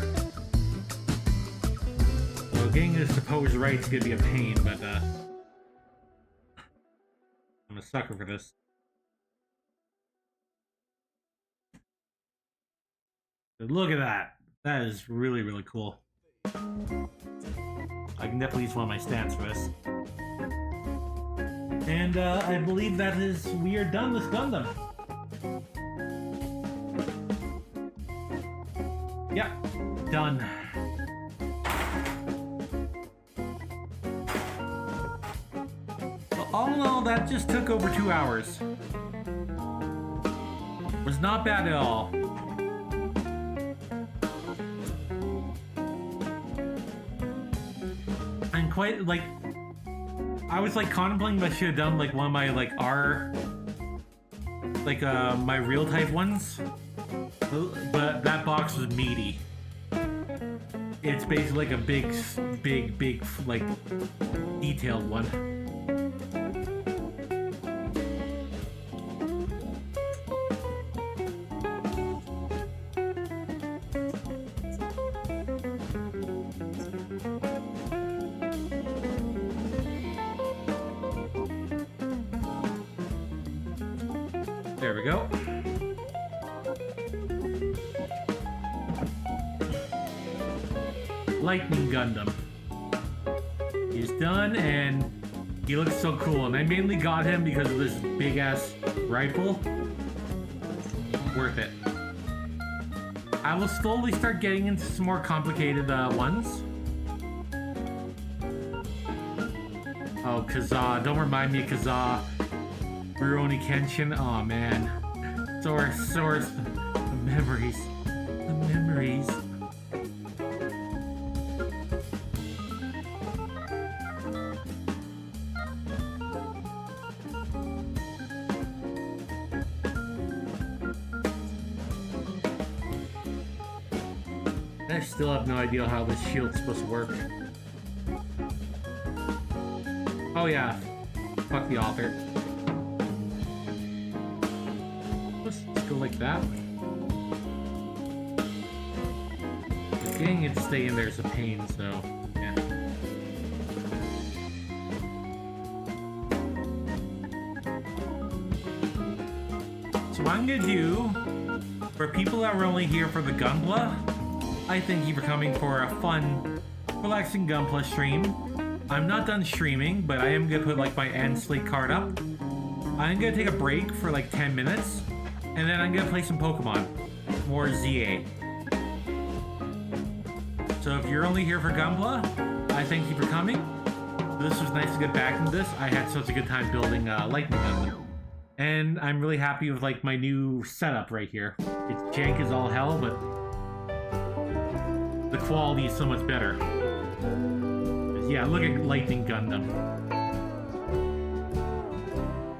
So getting this to pose right is gonna be a pain, but I'm a sucker for this. But look at that. That is really, really cool. I can definitely use one of my stands for this. And I believe that is, we are done with Gundam. Yeah, done. Well, all in all, that just took over 2 hours. Was not bad at all. And quite, like, I was like contemplating if I should have done like one of my like my real type ones. But that box was meaty. It's basically like a big, like, detailed one. There we go. Lightning Gundam. He's done, and he looks so cool. And I mainly got him because of this big-ass rifle. Worth it. I will slowly start getting into some more complicated ones. Oh, Kazaa. Don't remind me of Kazaa. Rurouni Kenshin. Oh, man. Source. The memories. The memories. I still have no idea how this shield's supposed to work. Oh yeah, fuck the author. Let's go like that. Just getting it to stay in there is a pain, so yeah. So what I'm gonna do, for people that were only here for the Gunpla, I thank you for coming for a fun, relaxing Gunpla stream. I'm not done streaming, but I am gonna put like my end slate card up. I'm gonna take a break for like 10 minutes, and then I'm gonna play some Pokemon, more ZA. So if you're only here for Gunpla, I thank you for coming. This was nice to get back into this. I had such a good time building Lightning Gundam. And I'm really happy with like my new setup right here. It's jank as all hell, but the quality is so much better. Yeah, look at Lightning Gundam.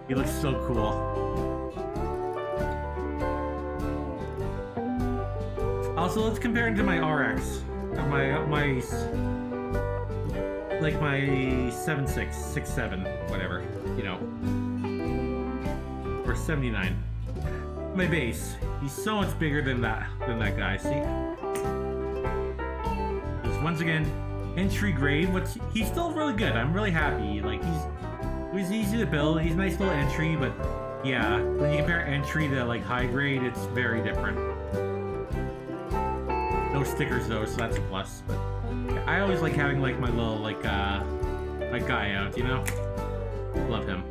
He looks so cool. Also, let's compare it to my RX. My 7.6, 6.7, whatever, you know. Or 79. My base. He's so much bigger than that guy, see? Once again, entry grade, but he's still really good. I'm really happy. Like, he's easy to build. He's a nice little entry, but yeah, when you compare entry to like high grade, it's very different. No stickers though, so that's a plus. But yeah, I always like having like my little like my guy out, you know? Love him.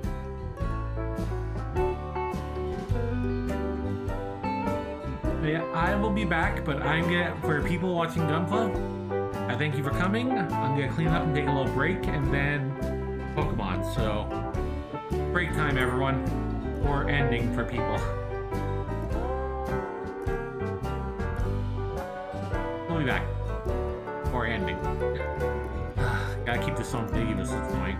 But yeah, I will be back, but I'm gonna, for people watching Gunpla, I thank you for coming. I'm gonna clean up and take a little break, and then Pokemon. So, break time, everyone, or ending for people. We'll be back, or ending. Gotta keep this on video. This is annoying.